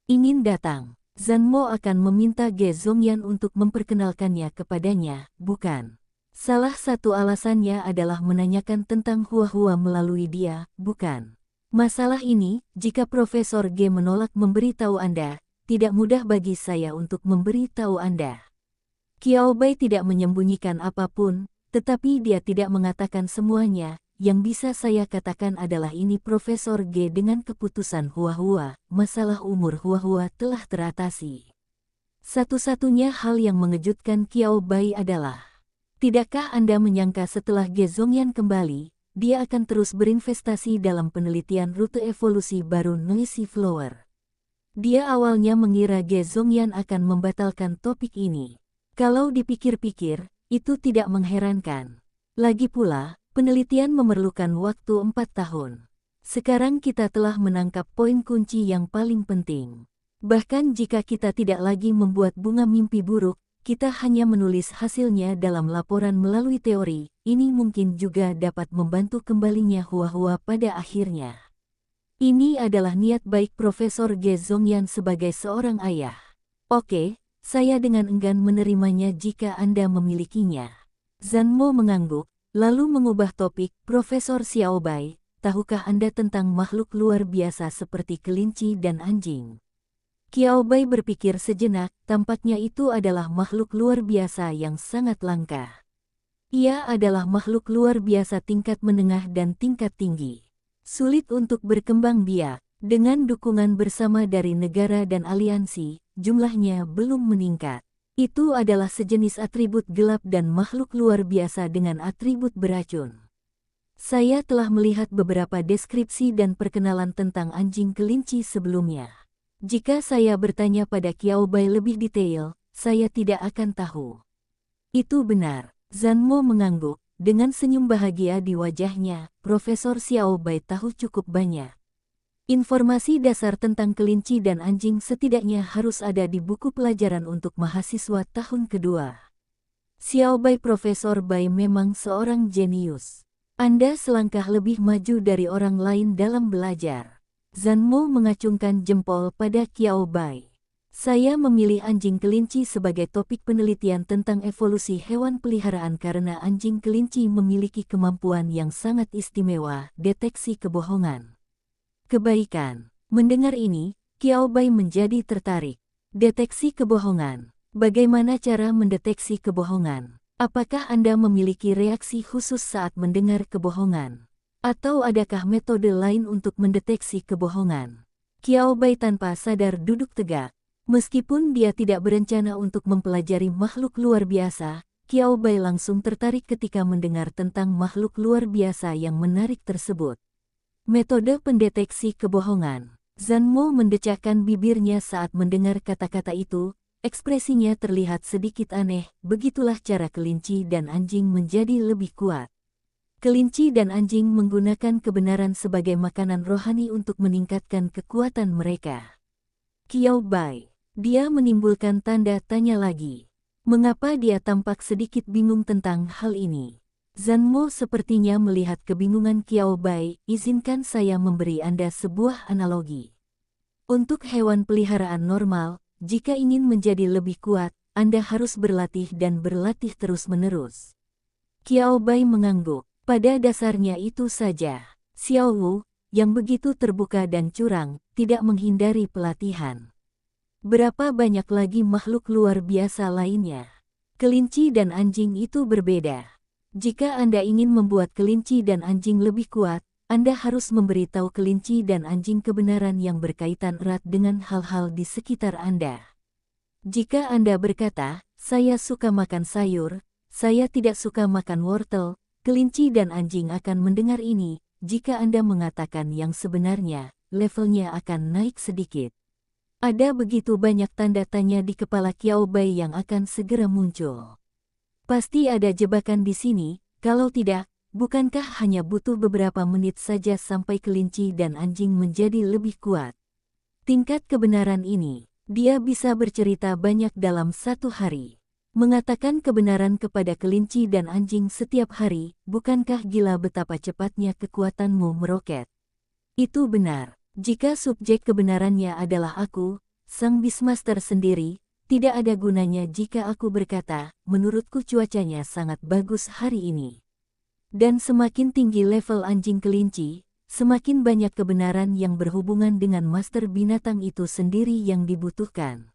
Ingin datang, Zhan Mo akan meminta Ge Zongyan untuk memperkenalkannya kepadanya, bukan? Salah satu alasannya adalah menanyakan tentang Hua-Hua melalui dia, bukan? Masalah ini, jika Profesor Ge menolak memberitahu Anda, tidak mudah bagi saya untuk memberitahu Anda. Qiao Bai tidak menyembunyikan apapun, tetapi dia tidak mengatakan semuanya. Yang bisa saya katakan adalah ini Profesor Ge dengan keputusan Hua-Hua, masalah umur Hua-Hua telah teratasi. Satu-satunya hal yang mengejutkan Qiao Bai adalah, tidakkah Anda menyangka setelah Ge Zongyan kembali, dia akan terus berinvestasi dalam penelitian rute evolusi baru Noisy Flower? Dia awalnya mengira Ge Zongyan akan membatalkan topik ini. Kalau dipikir-pikir, itu tidak mengherankan. Lagi pula, penelitian memerlukan waktu 4 tahun. Sekarang kita telah menangkap poin kunci yang paling penting. Bahkan jika kita tidak lagi membuat bunga mimpi buruk, kita hanya menulis hasilnya dalam laporan melalui teori, ini mungkin juga dapat membantu kembalinya Hua-Hua pada akhirnya. Ini adalah niat baik Profesor Ge Zongyan sebagai seorang ayah. Oke, saya dengan enggan menerimanya jika Anda memilikinya. Zhan Mo mengangguk, lalu mengubah topik. Profesor Xiao Bai, tahukah Anda tentang makhluk luar biasa seperti kelinci dan anjing? Qiao Bai berpikir sejenak, tampaknya itu adalah makhluk luar biasa yang sangat langka. Ia adalah makhluk luar biasa tingkat menengah dan tingkat tinggi. Sulit untuk berkembang biak, dengan dukungan bersama dari negara dan aliansi, jumlahnya belum meningkat. Itu adalah sejenis atribut gelap dan makhluk luar biasa dengan atribut beracun. Saya telah melihat beberapa deskripsi dan perkenalan tentang anjing kelinci sebelumnya. Jika saya bertanya pada Qiao Bai lebih detail, saya tidak akan tahu. Itu benar. Zhan Mo mengangguk, dengan senyum bahagia di wajahnya. Profesor Xiao Bai tahu cukup banyak. Informasi dasar tentang kelinci dan anjing setidaknya harus ada di buku pelajaran untuk mahasiswa tahun kedua. Xiao Bai Profesor Bai memang seorang jenius. Anda selangkah lebih maju dari orang lain dalam belajar. Zanmo mengacungkan jempol pada Xiao Bai. Saya memilih anjing kelinci sebagai topik penelitian tentang evolusi hewan peliharaan karena anjing kelinci memiliki kemampuan yang sangat istimewa, deteksi kebohongan. Kebaikan. Mendengar ini, Xiao Bai menjadi tertarik. Deteksi kebohongan. Bagaimana cara mendeteksi kebohongan? Apakah Anda memiliki reaksi khusus saat mendengar kebohongan? Atau adakah metode lain untuk mendeteksi kebohongan? Xiao Bai tanpa sadar duduk tegak. Meskipun dia tidak berencana untuk mempelajari makhluk luar biasa, Xiao Bai langsung tertarik ketika mendengar tentang makhluk luar biasa yang menarik tersebut. Metode pendeteksi kebohongan. Zanmo mendecakkan bibirnya saat mendengar kata-kata itu, ekspresinya terlihat sedikit aneh, begitulah cara kelinci dan anjing menjadi lebih kuat. Kelinci dan anjing menggunakan kebenaran sebagai makanan rohani untuk meningkatkan kekuatan mereka. Xiao Bai. Dia menimbulkan tanda tanya lagi. Mengapa dia tampak sedikit bingung tentang hal ini? Zanmo sepertinya melihat kebingungan Xiao Bai, izinkan saya memberi Anda sebuah analogi. Untuk hewan peliharaan normal, jika ingin menjadi lebih kuat, Anda harus berlatih dan berlatih terus-menerus. Xiao Bai mengangguk. Pada dasarnya itu saja. Xiao Wu, yang begitu terbuka dan curang, tidak menghindari pelatihan. Berapa banyak lagi makhluk luar biasa lainnya? Kelinci dan anjing itu berbeda. Jika Anda ingin membuat kelinci dan anjing lebih kuat, Anda harus memberitahu kelinci dan anjing kebenaran yang berkaitan erat dengan hal-hal di sekitar Anda. Jika Anda berkata, "Saya suka makan sayur, saya tidak suka makan wortel," kelinci dan anjing akan mendengar ini. Jika Anda mengatakan yang sebenarnya, levelnya akan naik sedikit. Ada begitu banyak tanda tanya di kepala Xiao Bai yang akan segera muncul. Pasti ada jebakan di sini, kalau tidak, bukankah hanya butuh beberapa menit saja sampai kelinci dan anjing menjadi lebih kuat? Tingkat kebenaran ini, dia bisa bercerita banyak dalam satu hari. Mengatakan kebenaran kepada kelinci dan anjing setiap hari, bukankah gila betapa cepatnya kekuatanmu meroket? Itu benar. Jika subjek kebenarannya adalah aku, sang Beastmaster sendiri, tidak ada gunanya jika aku berkata, menurutku cuacanya sangat bagus hari ini. Dan semakin tinggi level anjing kelinci, semakin banyak kebenaran yang berhubungan dengan master binatang itu sendiri yang dibutuhkan.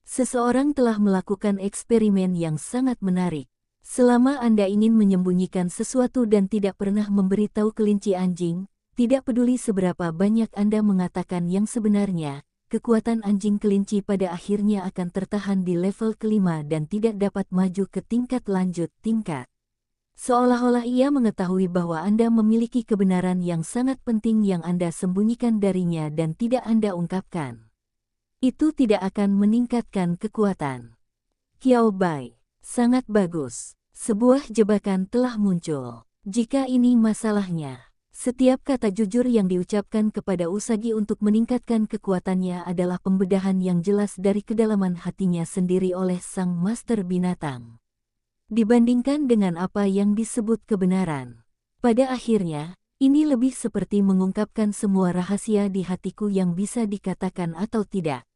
Seseorang telah melakukan eksperimen yang sangat menarik. Selama Anda ingin menyembunyikan sesuatu dan tidak pernah memberitahu kelinci anjing, tidak peduli seberapa banyak Anda mengatakan yang sebenarnya, kekuatan anjing kelinci pada akhirnya akan tertahan di level kelima dan tidak dapat maju ke tingkat lanjut tingkat. Seolah-olah ia mengetahui bahwa Anda memiliki kebenaran yang sangat penting yang Anda sembunyikan darinya dan tidak Anda ungkapkan. Itu tidak akan meningkatkan kekuatan. Xiao Bai. Sangat bagus. Sebuah jebakan telah muncul. Jika ini masalahnya, setiap kata jujur yang diucapkan kepada Usagi untuk meningkatkan kekuatannya adalah pembedahan yang jelas dari kedalaman hatinya sendiri oleh sang master binatang. Dibandingkan dengan apa yang disebut kebenaran, pada akhirnya, ini lebih seperti mengungkapkan semua rahasia di hatiku yang bisa dikatakan atau tidak.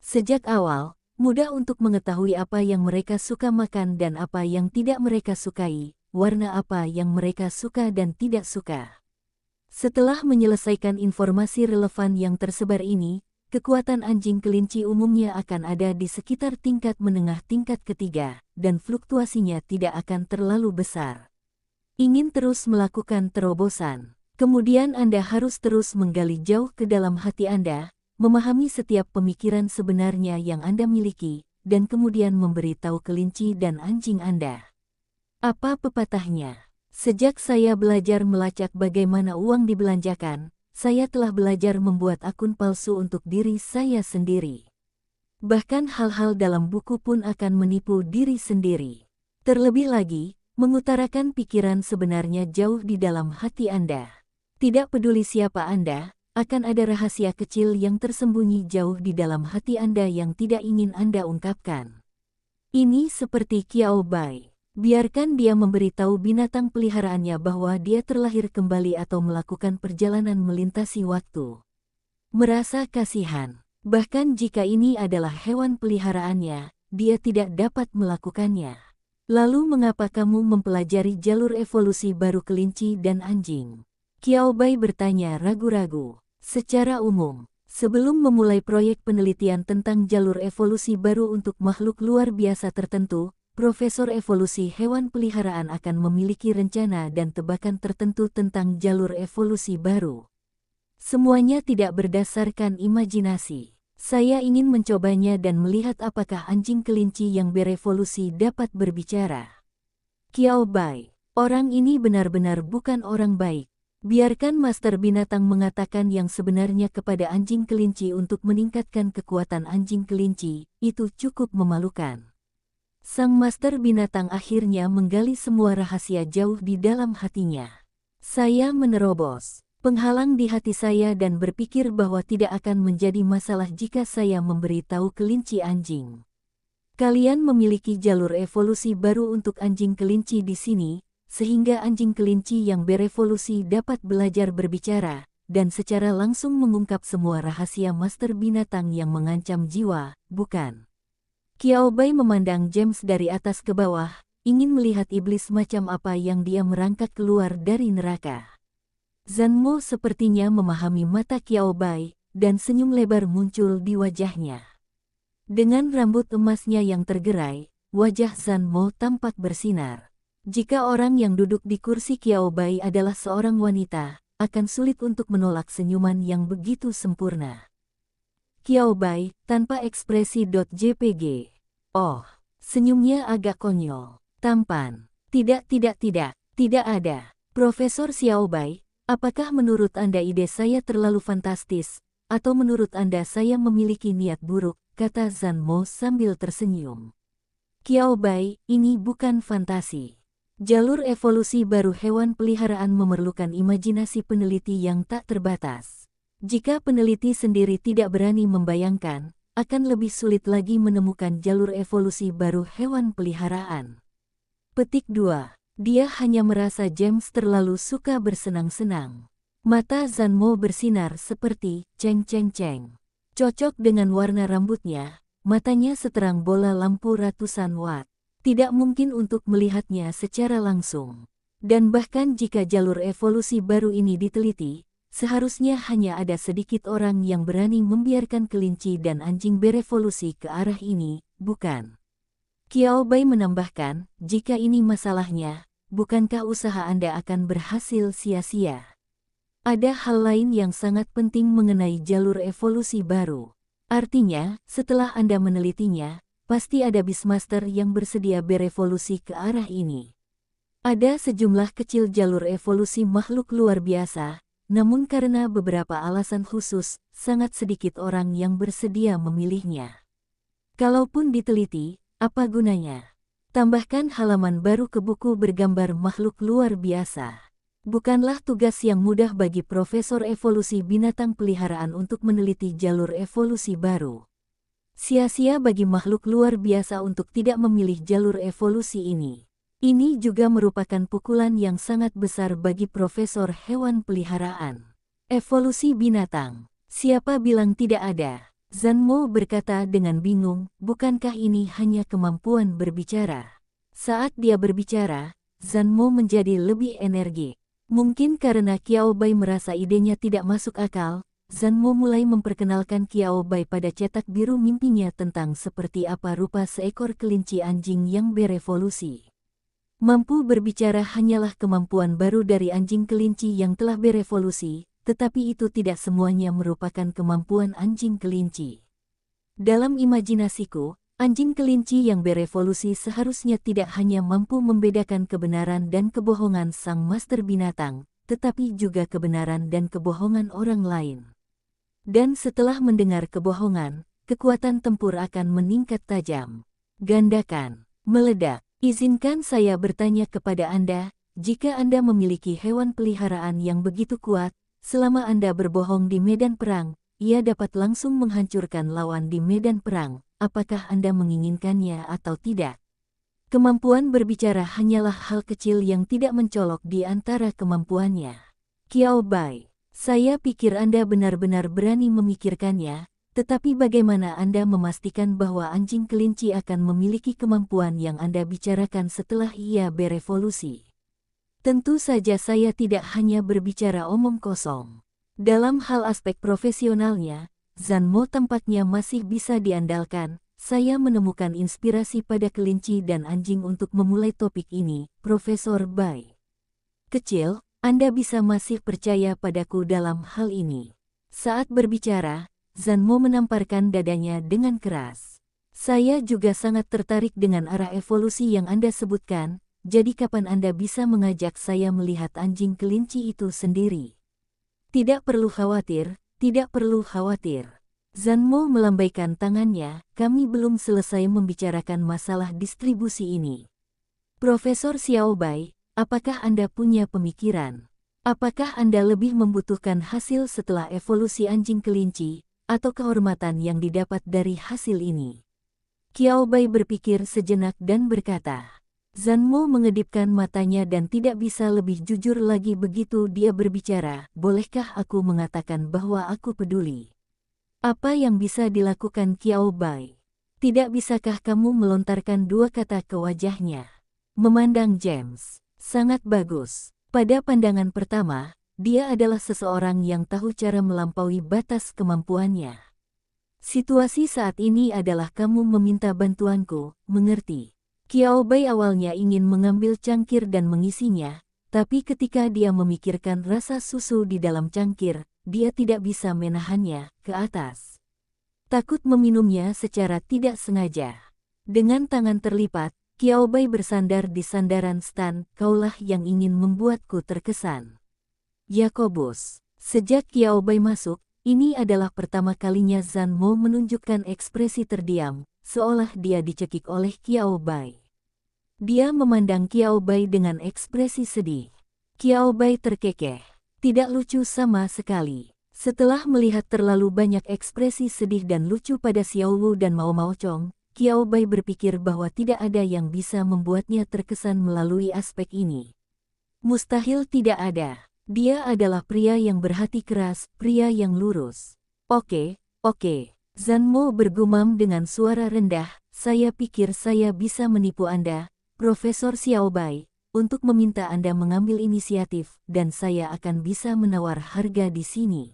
Sejak awal, mudah untuk mengetahui apa yang mereka suka makan dan apa yang tidak mereka sukai, warna apa yang mereka suka dan tidak suka. Setelah menyelesaikan informasi relevan yang tersebar ini, kekuatan anjing kelinci umumnya akan ada di sekitar tingkat menengah tingkat ketiga, dan fluktuasinya tidak akan terlalu besar. Ingin terus melakukan terobosan, kemudian Anda harus terus menggali jauh ke dalam hati Anda, memahami setiap pemikiran sebenarnya yang Anda miliki, dan kemudian memberitahu kelinci dan anjing Anda. Apa pepatahnya? Sejak saya belajar melacak bagaimana uang dibelanjakan, saya telah belajar membuat akun palsu untuk diri saya sendiri. Bahkan hal-hal dalam buku pun akan menipu diri sendiri. Terlebih lagi, mengutarakan pikiran sebenarnya jauh di dalam hati Anda. Tidak peduli siapa Anda, akan ada rahasia kecil yang tersembunyi jauh di dalam hati Anda yang tidak ingin Anda ungkapkan. Ini seperti Qiao Bai. Biarkan dia memberitahu binatang peliharaannya bahwa dia terlahir kembali atau melakukan perjalanan melintasi waktu. Merasa kasihan. Bahkan jika ini adalah hewan peliharaannya, dia tidak dapat melakukannya. Lalu mengapa kamu mempelajari jalur evolusi baru kelinci dan anjing? Qiao Bai bertanya ragu-ragu. Secara umum, sebelum memulai proyek penelitian tentang jalur evolusi baru untuk makhluk luar biasa tertentu, Profesor Evolusi Hewan Peliharaan akan memiliki rencana dan tebakan tertentu tentang jalur evolusi baru. Semuanya tidak berdasarkan imajinasi. Saya ingin mencobanya dan melihat apakah anjing kelinci yang berevolusi dapat berbicara. Qiao Bai, orang ini benar-benar bukan orang baik. Biarkan Master Binatang mengatakan yang sebenarnya kepada anjing kelinci untuk meningkatkan kekuatan anjing kelinci, itu cukup memalukan. Sang Master Binatang akhirnya menggali semua rahasia jauh di dalam hatinya. Saya menerobos penghalang di hati saya dan berpikir bahwa tidak akan menjadi masalah jika saya memberitahu kelinci anjing. Kalian memiliki jalur evolusi baru untuk anjing kelinci di sini, sehingga anjing kelinci yang berevolusi dapat belajar berbicara, dan secara langsung mengungkap semua rahasia Master Binatang yang mengancam jiwa, bukan? Qiao Bai memandang James dari atas ke bawah, ingin melihat iblis macam apa yang dia merangkak keluar dari neraka. Zanmo sepertinya memahami mata Qiao Bai, dan senyum lebar muncul di wajahnya. Dengan rambut emasnya yang tergerai, wajah Zanmo tampak bersinar. Jika orang yang duduk di kursi Qiao Bai adalah seorang wanita, akan sulit untuk menolak senyuman yang begitu sempurna. Qiao Bai, tanpa ekspresi .jpg. Oh, senyumnya agak konyol, tampan. Tidak ada. Profesor Xiao Bai, apakah menurut Anda ide saya terlalu fantastis, atau menurut Anda saya memiliki niat buruk, kata Zanmo sambil tersenyum. Qiao Bai, ini bukan fantasi. Jalur evolusi baru hewan peliharaan memerlukan imajinasi peneliti yang tak terbatas. Jika peneliti sendiri tidak berani membayangkan, akan lebih sulit lagi menemukan jalur evolusi baru hewan peliharaan. Petik 2. Dia hanya merasa James terlalu suka bersenang-senang. Mata Zanmo bersinar seperti ceng-ceng-ceng. Cocok dengan warna rambutnya, matanya seterang bola lampu ratusan watt. Tidak mungkin untuk melihatnya secara langsung. Dan bahkan jika jalur evolusi baru ini diteliti, seharusnya hanya ada sedikit orang yang berani membiarkan kelinci dan anjing berevolusi ke arah ini, bukan? Qiao Bai menambahkan, jika ini masalahnya, bukankah usaha Anda akan berhasil sia-sia? Ada hal lain yang sangat penting mengenai jalur evolusi baru. Artinya, setelah Anda menelitinya, pasti ada Beastmaster yang bersedia berevolusi ke arah ini. Ada sejumlah kecil jalur evolusi makhluk luar biasa, namun karena beberapa alasan khusus, sangat sedikit orang yang bersedia memilihnya. Kalaupun diteliti, apa gunanya? Tambahkan halaman baru ke buku bergambar makhluk luar biasa. Bukanlah tugas yang mudah bagi Profesor Evolusi Binatang Peliharaan untuk meneliti jalur evolusi baru. Sia-sia bagi makhluk luar biasa untuk tidak memilih jalur evolusi ini. Ini juga merupakan pukulan yang sangat besar bagi Profesor Hewan Peliharaan. Evolusi binatang. Siapa bilang tidak ada? Zanmo berkata dengan bingung, bukankah ini hanya kemampuan berbicara? Saat dia berbicara, Zanmo menjadi lebih energik. Mungkin karena Qiao Bai merasa idenya tidak masuk akal, Zanmo mulai memperkenalkan Qiao Bai pada cetak biru mimpinya tentang seperti apa rupa seekor kelinci anjing yang berevolusi. Mampu berbicara hanyalah kemampuan baru dari anjing kelinci yang telah berevolusi, tetapi itu tidak semuanya merupakan kemampuan anjing kelinci. Dalam imajinasiku, anjing kelinci yang berevolusi seharusnya tidak hanya mampu membedakan kebenaran dan kebohongan sang master binatang, tetapi juga kebenaran dan kebohongan orang lain. Dan setelah mendengar kebohongan, kekuatan tempur akan meningkat tajam. Gandakan, meledak. Izinkan saya bertanya kepada Anda, jika Anda memiliki hewan peliharaan yang begitu kuat, selama Anda berbohong di medan perang, ia dapat langsung menghancurkan lawan di medan perang, apakah Anda menginginkannya atau tidak. Kemampuan berbicara hanyalah hal kecil yang tidak mencolok di antara kemampuannya. Qiao Bai, saya pikir Anda benar-benar berani memikirkannya, tetapi bagaimana Anda memastikan bahwa anjing kelinci akan memiliki kemampuan yang Anda bicarakan setelah ia berevolusi? Tentu saja saya tidak hanya berbicara omong kosong. Dalam hal aspek profesionalnya, Zanmo tampaknya masih bisa diandalkan. Saya menemukan inspirasi pada kelinci dan anjing untuk memulai topik ini, Profesor Bai. Kecil, Anda bisa masih percaya padaku dalam hal ini. Saat berbicara, Zanmo menamparkan dadanya dengan keras. Saya juga sangat tertarik dengan arah evolusi yang Anda sebutkan. Jadi kapan Anda bisa mengajak saya melihat anjing kelinci itu sendiri? Tidak perlu khawatir, tidak perlu khawatir. Zanmo melambaikan tangannya, kami belum selesai membicarakan masalah distribusi ini. Profesor Xiao Bai, apakah Anda punya pemikiran? Apakah Anda lebih membutuhkan hasil setelah evolusi anjing kelinci, atau kehormatan yang didapat dari hasil ini? Qiao Bai berpikir sejenak dan berkata, Zanmo mengedipkan matanya dan tidak bisa lebih jujur lagi begitu dia berbicara. Bolehkah aku mengatakan bahwa aku peduli? Apa yang bisa dilakukan Qiao Bai? Tidak bisakah kamu melontarkan dua kata ke wajahnya? Memandang James, sangat bagus. Pada pandangan pertama, dia adalah seseorang yang tahu cara melampaui batas kemampuannya. Situasi saat ini adalah kamu meminta bantuanku, mengerti? Qiao Bai awalnya ingin mengambil cangkir dan mengisinya, tapi ketika dia memikirkan rasa susu di dalam cangkir, dia tidak bisa menahannya ke atas. Takut meminumnya secara tidak sengaja. Dengan tangan terlipat, Qiao Bai bersandar di sandaran stan, kaulah yang ingin membuatku terkesan. Yakobus, sejak Qiao Bai masuk, ini adalah pertama kalinya Zanmo menunjukkan ekspresi terdiam, seolah dia dicekik oleh Qiao Bai. Dia memandang Qiao Bai dengan ekspresi sedih. Qiao Bai terkekeh. Tidak lucu sama sekali. Setelah melihat terlalu banyak ekspresi sedih dan lucu pada Xiao Wu dan Mao Mao Chong, Qiao Bai berpikir bahwa tidak ada yang bisa membuatnya terkesan melalui aspek ini. Mustahil tidak ada. Dia adalah pria yang berhati keras, pria yang lurus. Oke. Zanmo bergumam dengan suara rendah, saya pikir saya bisa menipu Anda, Profesor Xiao Bai, untuk meminta Anda mengambil inisiatif, dan saya akan bisa menawar harga di sini.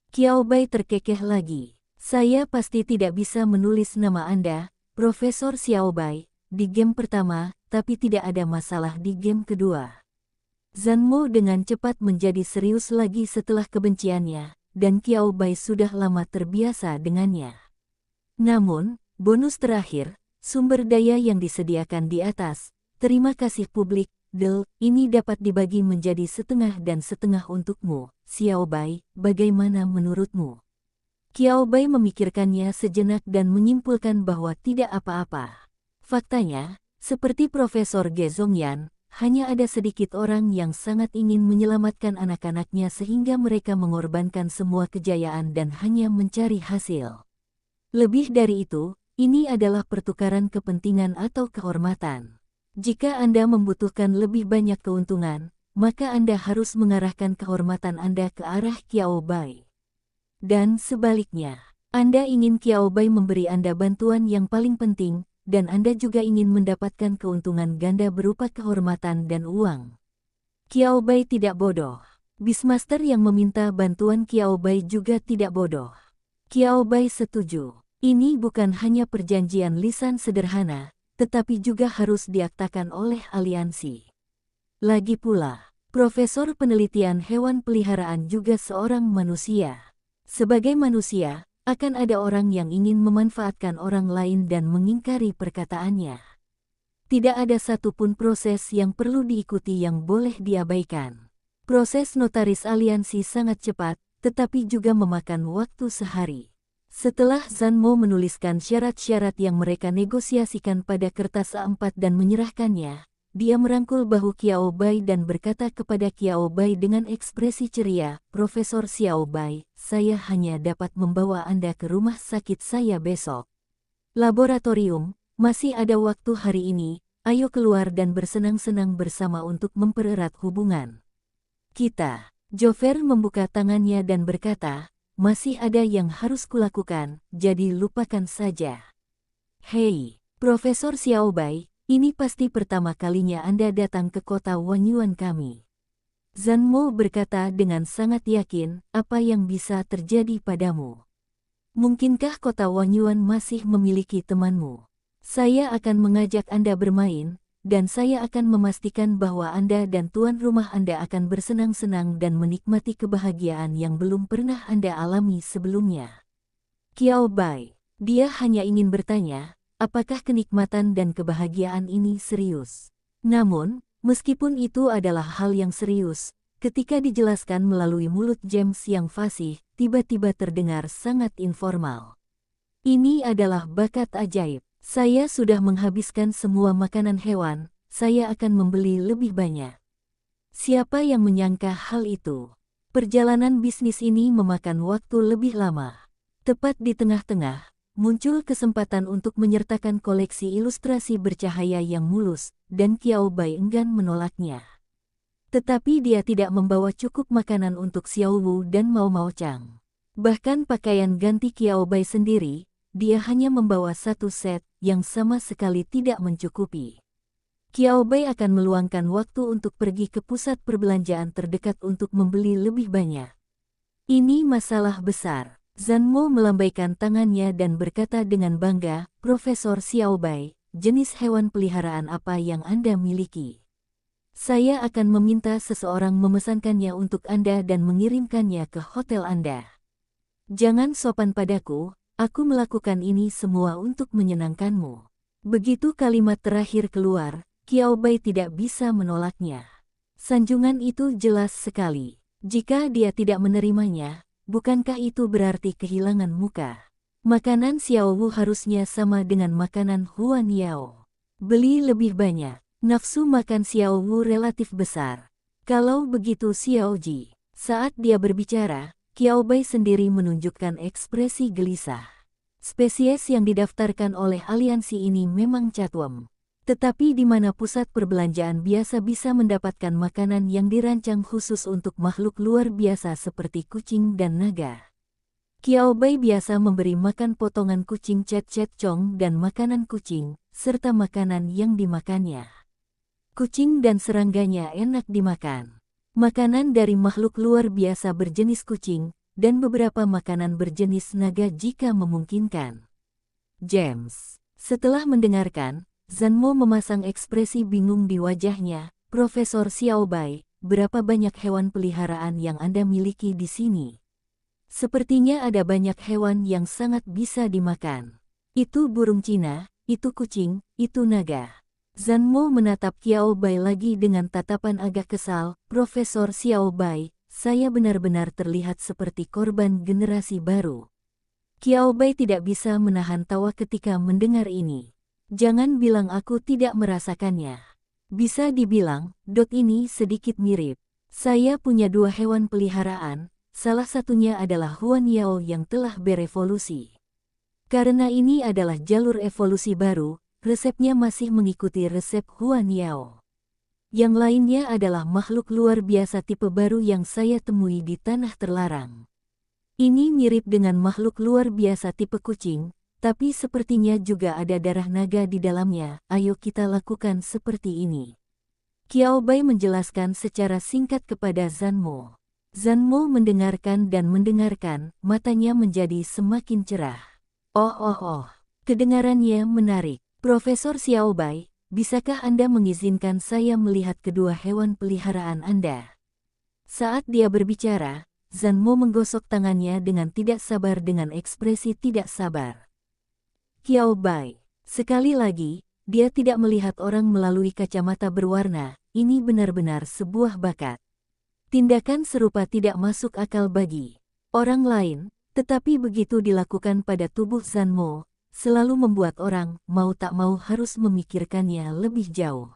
Qiao Bai terkekeh lagi. Saya pasti tidak bisa menulis nama Anda, Profesor Xiao Bai, di game pertama, tapi tidak ada masalah di game kedua. Zanmo dengan cepat menjadi serius lagi setelah kebenciannya, dan Qiao Bai sudah lama terbiasa dengannya. Namun, bonus terakhir, sumber daya yang disediakan di atas, terima kasih publik, ini dapat dibagi menjadi setengah dan setengah untukmu, Xiao Bai, bagaimana menurutmu? Qiao Bai memikirkannya sejenak dan menyimpulkan bahwa tidak apa-apa. Faktanya, seperti Profesor Ge Zongyan, hanya ada sedikit orang yang sangat ingin menyelamatkan anak-anaknya sehingga mereka mengorbankan semua kejayaan dan hanya mencari hasil. Lebih dari itu, ini adalah pertukaran kepentingan atau kehormatan. Jika Anda membutuhkan lebih banyak keuntungan, maka Anda harus mengarahkan kehormatan Anda ke arah Qiao Bai. Dan sebaliknya, Anda ingin Qiao Bai memberi Anda bantuan yang paling penting, dan Anda juga ingin mendapatkan keuntungan ganda berupa kehormatan dan uang. Qiao Bai tidak bodoh. Beastmaster yang meminta bantuan Qiao Bai juga tidak bodoh. Qiao Bai setuju. Ini bukan hanya perjanjian lisan sederhana, tetapi juga harus diaktakan oleh aliansi. Lagi pula, Profesor penelitian hewan peliharaan juga seorang manusia. Sebagai manusia, akan ada orang yang ingin memanfaatkan orang lain dan mengingkari perkataannya. Tidak ada satupun proses yang perlu diikuti yang boleh diabaikan. Proses notaris aliansi sangat cepat, tetapi juga memakan waktu sehari. Setelah Zanmo menuliskan syarat-syarat yang mereka negosiasikan pada kertas A4 dan menyerahkannya, dia merangkul bahu Qiao Bai dan berkata kepada Qiao Bai dengan ekspresi ceria, "Profesor Xiao Bai, saya hanya dapat membawa Anda ke rumah sakit saya besok. Laboratorium, masih ada waktu hari ini, ayo keluar dan bersenang-senang bersama untuk mempererat hubungan kita." Jover membuka tangannya dan berkata, "Masih ada yang harus kulakukan, jadi lupakan saja." "Hei, Profesor Xiao Bai, ini pasti pertama kalinya Anda datang ke kota Wanyuan kami." Zhan Mo berkata dengan sangat yakin, "Apa yang bisa terjadi padamu? Mungkinkah kota Wanyuan masih memiliki temanmu? Saya akan mengajak Anda bermain, dan saya akan memastikan bahwa Anda dan tuan rumah Anda akan bersenang-senang dan menikmati kebahagiaan yang belum pernah Anda alami sebelumnya." Qiao Bai, dia hanya ingin bertanya, apakah kenikmatan dan kebahagiaan ini serius? Namun, meskipun itu adalah hal yang serius, ketika dijelaskan melalui mulut James yang fasih, tiba-tiba terdengar sangat informal. "Ini adalah bakat ajaib. Saya sudah menghabiskan semua makanan hewan, saya akan membeli lebih banyak." Siapa yang menyangka hal itu? Perjalanan bisnis ini memakan waktu lebih lama. Tepat di tengah-tengah, muncul kesempatan untuk menyertakan koleksi ilustrasi bercahaya yang mulus, dan Qiao Bai enggan menolaknya. Tetapi dia tidak membawa cukup makanan untuk Xiao Wu dan Mao Mao Chang. Bahkan pakaian ganti Qiao Bai sendiri, dia hanya membawa satu set, yang sama sekali tidak mencukupi. Qiao Bai akan meluangkan waktu untuk pergi ke pusat perbelanjaan terdekat untuk membeli lebih banyak. "Ini masalah besar." Zhan Mo melambaikan tangannya dan berkata dengan bangga, "Profesor Xiao Bai, jenis hewan peliharaan apa yang Anda miliki? Saya akan meminta seseorang memesankannya untuk Anda dan mengirimkannya ke hotel Anda. Jangan sopan padaku, aku melakukan ini semua untuk menyenangkanmu." Begitu kalimat terakhir keluar, Qiao Bai tidak bisa menolaknya. Sanjungan itu jelas sekali. Jika dia tidak menerimanya, bukankah itu berarti kehilangan muka? Makanan Xiao Wu harusnya sama dengan makanan Huan Yao. Beli lebih banyak. Nafsu makan Xiao Wu relatif besar. Kalau begitu Xiao Ji. Saat dia berbicara, Qiao Bai sendiri menunjukkan ekspresi gelisah. Spesies yang didaftarkan oleh aliansi ini memang catwem. Tetapi di mana pusat perbelanjaan biasa bisa mendapatkan makanan yang dirancang khusus untuk makhluk luar biasa seperti kucing dan naga? Qiao Bai biasa memberi makan potongan kucing cet-cet cong dan makanan kucing, serta makanan yang dimakannya. Kucing dan serangganya enak dimakan. Makanan dari makhluk luar biasa berjenis kucing, dan beberapa makanan berjenis naga jika memungkinkan. James. Setelah mendengarkan, Zhan Mo memasang ekspresi bingung di wajahnya. "Profesor Xiao Bai, berapa banyak hewan peliharaan yang Anda miliki di sini?" "Sepertinya ada banyak hewan yang sangat bisa dimakan. Itu burung Cina, itu kucing, itu naga." Zhan Mo menatap Qiao Bai lagi dengan tatapan agak kesal. "Profesor Xiao Bai, saya benar-benar terlihat seperti korban generasi baru." Qiao Bai tidak bisa menahan tawa ketika mendengar ini. "Jangan bilang aku tidak merasakannya. Bisa dibilang, ini sedikit mirip. Saya punya dua hewan peliharaan, salah satunya adalah Huan Yao yang telah berevolusi. Karena ini adalah jalur evolusi baru, resepnya masih mengikuti resep Huan Yao. Yang lainnya adalah makhluk luar biasa tipe baru yang saya temui di tanah terlarang. Ini mirip dengan makhluk luar biasa tipe kucing, tapi sepertinya juga ada darah naga di dalamnya. Ayo kita lakukan seperti ini." Qiao Bai menjelaskan secara singkat kepada Zhan Mo. Zhan Mo mendengarkan dan mendengarkan, matanya menjadi semakin cerah. Oh, kedengarannya menarik. "Profesor Xiao Bai, bisakah Anda mengizinkan saya melihat kedua hewan peliharaan Anda?" Saat dia berbicara, Zhan Mo menggosok tangannya dengan tidak sabar dengan ekspresi tidak sabar. Qiao Bai, sekali lagi, dia tidak melihat orang melalui kacamata berwarna. Ini benar-benar sebuah bakat. Tindakan serupa tidak masuk akal bagi orang lain, tetapi begitu dilakukan pada tubuh Zhan Mo, selalu membuat orang mau tak mau harus memikirkannya lebih jauh.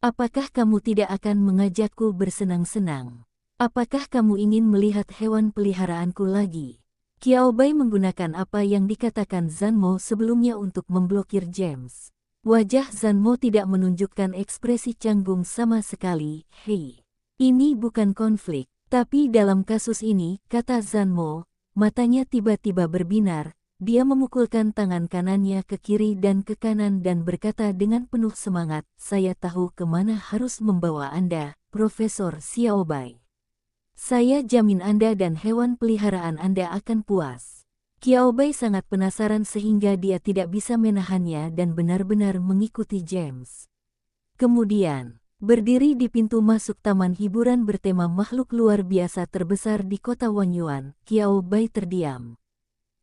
Apakah kamu tidak akan mengajakku bersenang-senang? Apakah kamu ingin melihat hewan peliharaanku lagi? Qiao Bai menggunakan apa yang dikatakan Zanmo sebelumnya untuk memblokir James. Wajah Zanmo tidak menunjukkan ekspresi canggung sama sekali. Hei, ini bukan konflik. Tapi dalam kasus ini, kata Zanmo, matanya tiba-tiba berbinar. Dia memukulkan tangan kanannya ke kiri dan ke kanan dan berkata dengan penuh semangat, "Saya tahu kemana harus membawa Anda, Profesor Xiao Bai. Saya jamin Anda dan hewan peliharaan Anda akan puas." Qiao Bai sangat penasaran sehingga dia tidak bisa menahannya dan benar-benar mengikuti James. Kemudian, berdiri di pintu masuk taman hiburan bertema makhluk luar biasa terbesar di kota Wanyuan, Qiao Bai terdiam.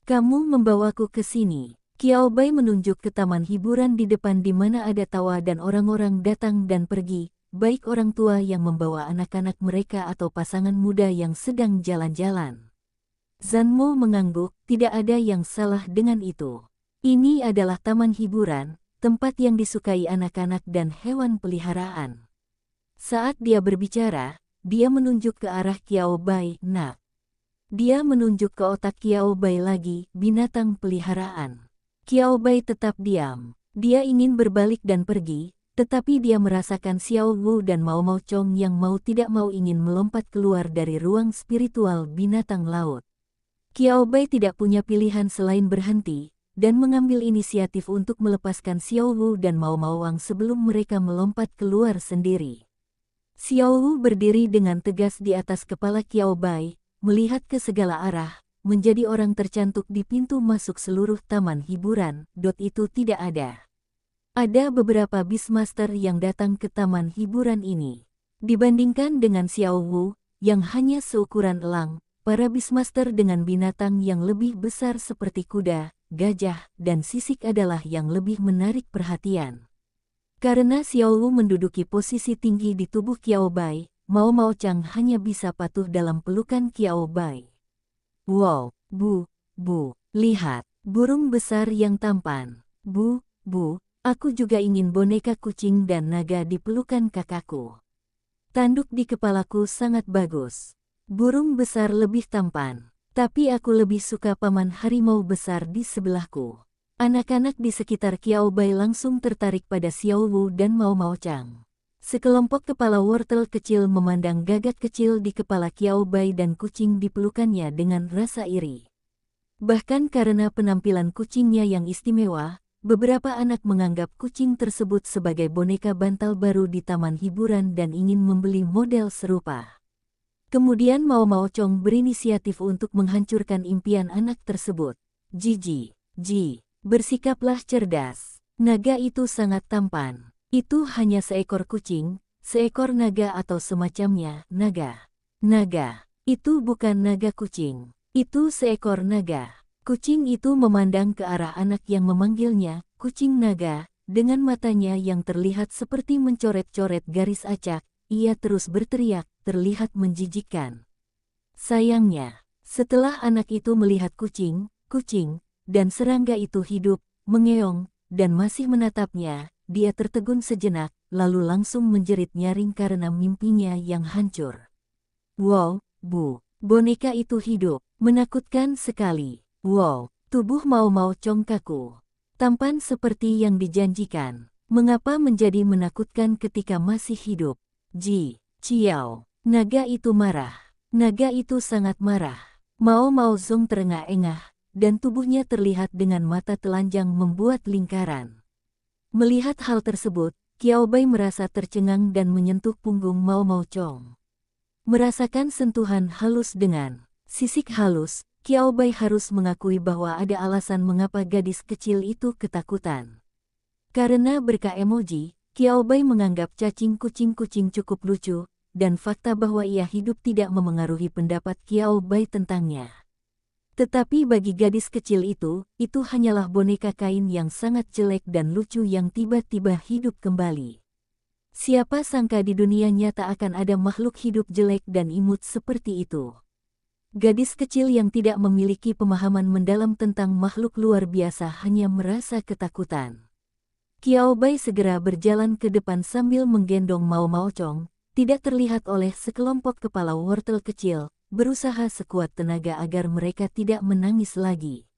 "Kamu membawaku ke sini." Qiao Bai menunjuk ke taman hiburan di depan di mana ada tawa dan orang-orang datang dan pergi, baik orang tua yang membawa anak-anak mereka atau pasangan muda yang sedang jalan-jalan. Zanmo mengangguk, tidak ada yang salah dengan itu. Ini adalah taman hiburan, tempat yang disukai anak-anak dan hewan peliharaan. Saat dia berbicara, dia menunjuk ke arah Qiao Bai, "Nak." Dia menunjuk ke otak Qiao Bai lagi, "Binatang peliharaan." Qiao Bai tetap diam. Dia ingin berbalik dan pergi, tetapi dia merasakan Xiao Wu dan Mao Mao Chong yang mau tidak mau ingin melompat keluar dari ruang spiritual binatang laut. Qiao Bai tidak punya pilihan selain berhenti, dan mengambil inisiatif untuk melepaskan Xiao Wu dan Mao Mao Wang sebelum mereka melompat keluar sendiri. Xiao Wu berdiri dengan tegas di atas kepala Qiao Bai, melihat ke segala arah, menjadi orang tercantik di pintu masuk seluruh taman hiburan. Itu tidak ada. Ada beberapa Beastmaster yang datang ke taman hiburan ini. Dibandingkan dengan Xiao Wu, yang hanya seukuran elang, para Beastmaster dengan binatang yang lebih besar seperti kuda, gajah, dan sisik adalah yang lebih menarik perhatian. Karena Xiao Wu menduduki posisi tinggi di tubuh Qiao Bai, Mao Mao Chang hanya bisa patuh dalam pelukan Qiao Bai. "Wow, Bu, lihat, burung besar yang tampan. Bu, aku juga ingin boneka kucing dan naga di pelukan kakakku. Tanduk di kepalaku sangat bagus. Burung besar lebih tampan, tapi aku lebih suka paman harimau besar di sebelahku." Anak-anak di sekitar Qiao Bai langsung tertarik pada Xiao Wu dan Mao Mao Chang. Sekelompok kepala wortel kecil memandang gagak kecil di kepala Qiao Bai dan kucing di pelukannya dengan rasa iri. Bahkan karena penampilan kucingnya yang istimewa, beberapa anak menganggap kucing tersebut sebagai boneka bantal baru di taman hiburan dan ingin membeli model serupa. Kemudian Mao Mao Chong berinisiatif untuk menghancurkan impian anak tersebut. Ji, bersikaplah cerdas. Naga itu sangat tampan. Itu hanya seekor kucing, seekor naga atau semacamnya. Naga, itu bukan naga kucing. Itu seekor naga. Kucing itu memandang ke arah anak yang memanggilnya, "Kucing naga," dengan matanya yang terlihat seperti mencoret-coret garis acak. Ia terus berteriak, terlihat menjijikkan. Sayangnya, setelah anak itu melihat kucing, dan serangga itu hidup, mengeong, dan masih menatapnya, dia tertegun sejenak, lalu langsung menjerit nyaring karena mimpinya yang hancur. "Wow, Bu, boneka itu hidup, menakutkan sekali. Wow, tubuh Mao Mao Chong kaku. Tampan seperti yang dijanjikan. Mengapa menjadi menakutkan ketika masih hidup?" Ciao, naga itu marah. Naga itu sangat marah. Mao Mao Zong terengah-engah, dan tubuhnya terlihat dengan mata telanjang membuat lingkaran. Melihat hal tersebut, Qiao Bai merasa tercengang dan menyentuh punggung Mao Mao Chong. Merasakan sentuhan halus dengan sisik halus, Qiao Bai harus mengakui bahwa ada alasan mengapa gadis kecil itu ketakutan. Karena berkah emoji, Qiao Bai menganggap cacing kucing-kucing cukup lucu, dan fakta bahwa ia hidup tidak memengaruhi pendapat Qiao Bai tentangnya. Tetapi bagi gadis kecil itu hanyalah boneka kain yang sangat jelek dan lucu yang tiba-tiba hidup kembali. Siapa sangka di dunia nyata akan ada makhluk hidup jelek dan imut seperti itu. Gadis kecil yang tidak memiliki pemahaman mendalam tentang makhluk luar biasa hanya merasa ketakutan. Qiao Bai segera berjalan ke depan sambil menggendong Mao Mao Chong, tidak terlihat oleh sekelompok kepala wortel kecil, berusaha sekuat tenaga agar mereka tidak menangis lagi.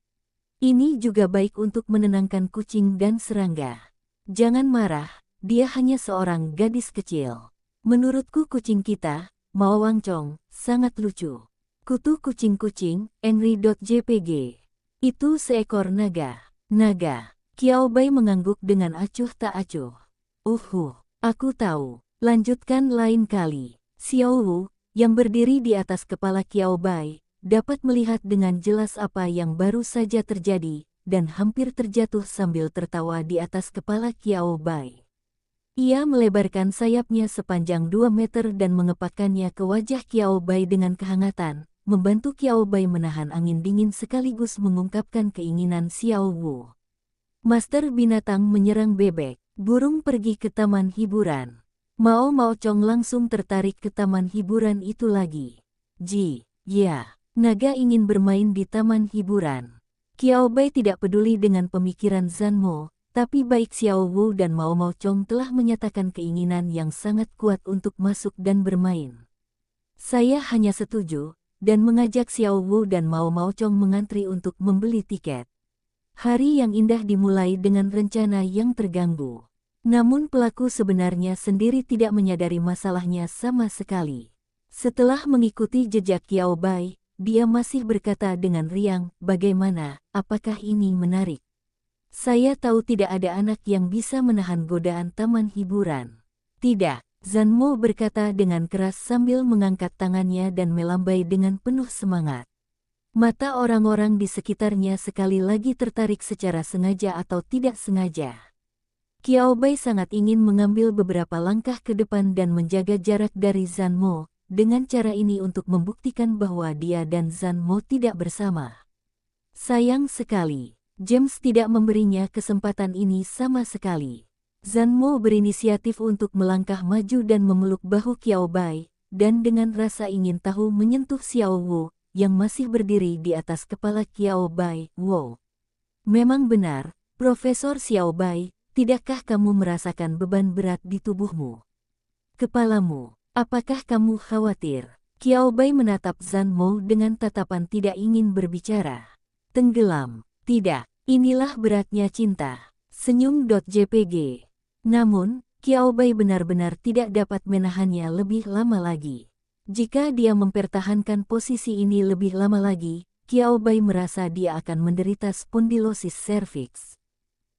Ini juga baik untuk menenangkan kucing dan serangga. Jangan marah, dia hanya seorang gadis kecil. Menurutku kucing kita, Mao Wang Chong, sangat lucu. Kutu kucing-kucing, Angry.jpg. Itu seekor naga. Naga. Qiao Bai mengangguk dengan acuh tak acuh. Aku tahu. Lanjutkan lain kali. Xiao Wu, yang berdiri di atas kepala Qiao Bai, dapat melihat dengan jelas apa yang baru saja terjadi, dan hampir terjatuh sambil tertawa di atas kepala Qiao Bai. Ia melebarkan sayapnya sepanjang 2 meter dan mengepakkannya ke wajah Qiao Bai dengan kehangatan, membantu Qiao Bai menahan angin dingin sekaligus mengungkapkan keinginan Xiao Wu. Master binatang menyerang bebek, burung pergi ke taman hiburan. Mao Mao Chong langsung tertarik ke taman hiburan itu lagi. Ya, naga ingin bermain di taman hiburan. Qiao Bai tidak peduli dengan pemikiran Zhan Mo, tapi baik Xiao Wu dan Mao Mao Chong telah menyatakan keinginan yang sangat kuat untuk masuk dan bermain. Saya hanya setuju, dan mengajak Xiao Wu dan Mao Mao Chong mengantri untuk membeli tiket. Hari yang indah dimulai dengan rencana yang terganggu. Namun pelaku sebenarnya sendiri tidak menyadari masalahnya sama sekali. Setelah mengikuti jejak Qiao Bai, dia masih berkata dengan riang, "Bagaimana, apakah ini menarik? Saya tahu tidak ada anak yang bisa menahan godaan taman hiburan." "Tidak," Zhan Mo berkata dengan keras sambil mengangkat tangannya dan melambai dengan penuh semangat. Mata orang-orang di sekitarnya sekali lagi tertarik secara sengaja atau tidak sengaja. Qiao Bai sangat ingin mengambil beberapa langkah ke depan dan menjaga jarak dari Zhan Mo, dengan cara ini untuk membuktikan bahwa dia dan Zhan Mo tidak bersama. Sayang sekali, James tidak memberinya kesempatan ini sama sekali. Zhan Mo berinisiatif untuk melangkah maju dan memeluk bahu Qiao Bai, dan dengan rasa ingin tahu menyentuh Xiao Wu, yang masih berdiri di atas kepala Qiao Bai. "Wow, memang benar, Profesor Xiao Bai, tidakkah kamu merasakan beban berat di tubuhmu? Kepalamu, apakah kamu khawatir?" Qiao Bai menatap Zhan Mo dengan tatapan tidak ingin berbicara. "Tenggelam, tidak, inilah beratnya cinta." Senyum.jpg. Namun, Qiao Bai benar-benar tidak dapat menahannya lebih lama lagi. Jika dia mempertahankan posisi ini lebih lama lagi, Qiao Bai merasa dia akan menderita spondilosis serviks.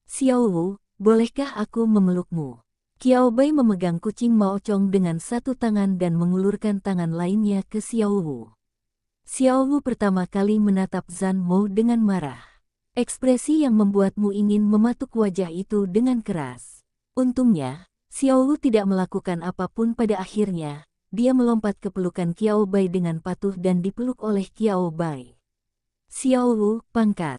"Xiao Wu, bolehkah aku memelukmu?" Qiao Bai memegang kucing Mao Chong dengan satu tangan dan mengulurkan tangan lainnya ke Xiao Wu. Xiao Wu pertama kali menatap Zhan Mo dengan marah. Ekspresi yang membuatmu ingin mematuk wajah itu dengan keras. Untungnya, Xiao Wu tidak melakukan apapun pada akhirnya. Dia melompat ke pelukan Qiao Bai dengan patuh dan dipeluk oleh Qiao Bai. "Xiao Wu, pangkat."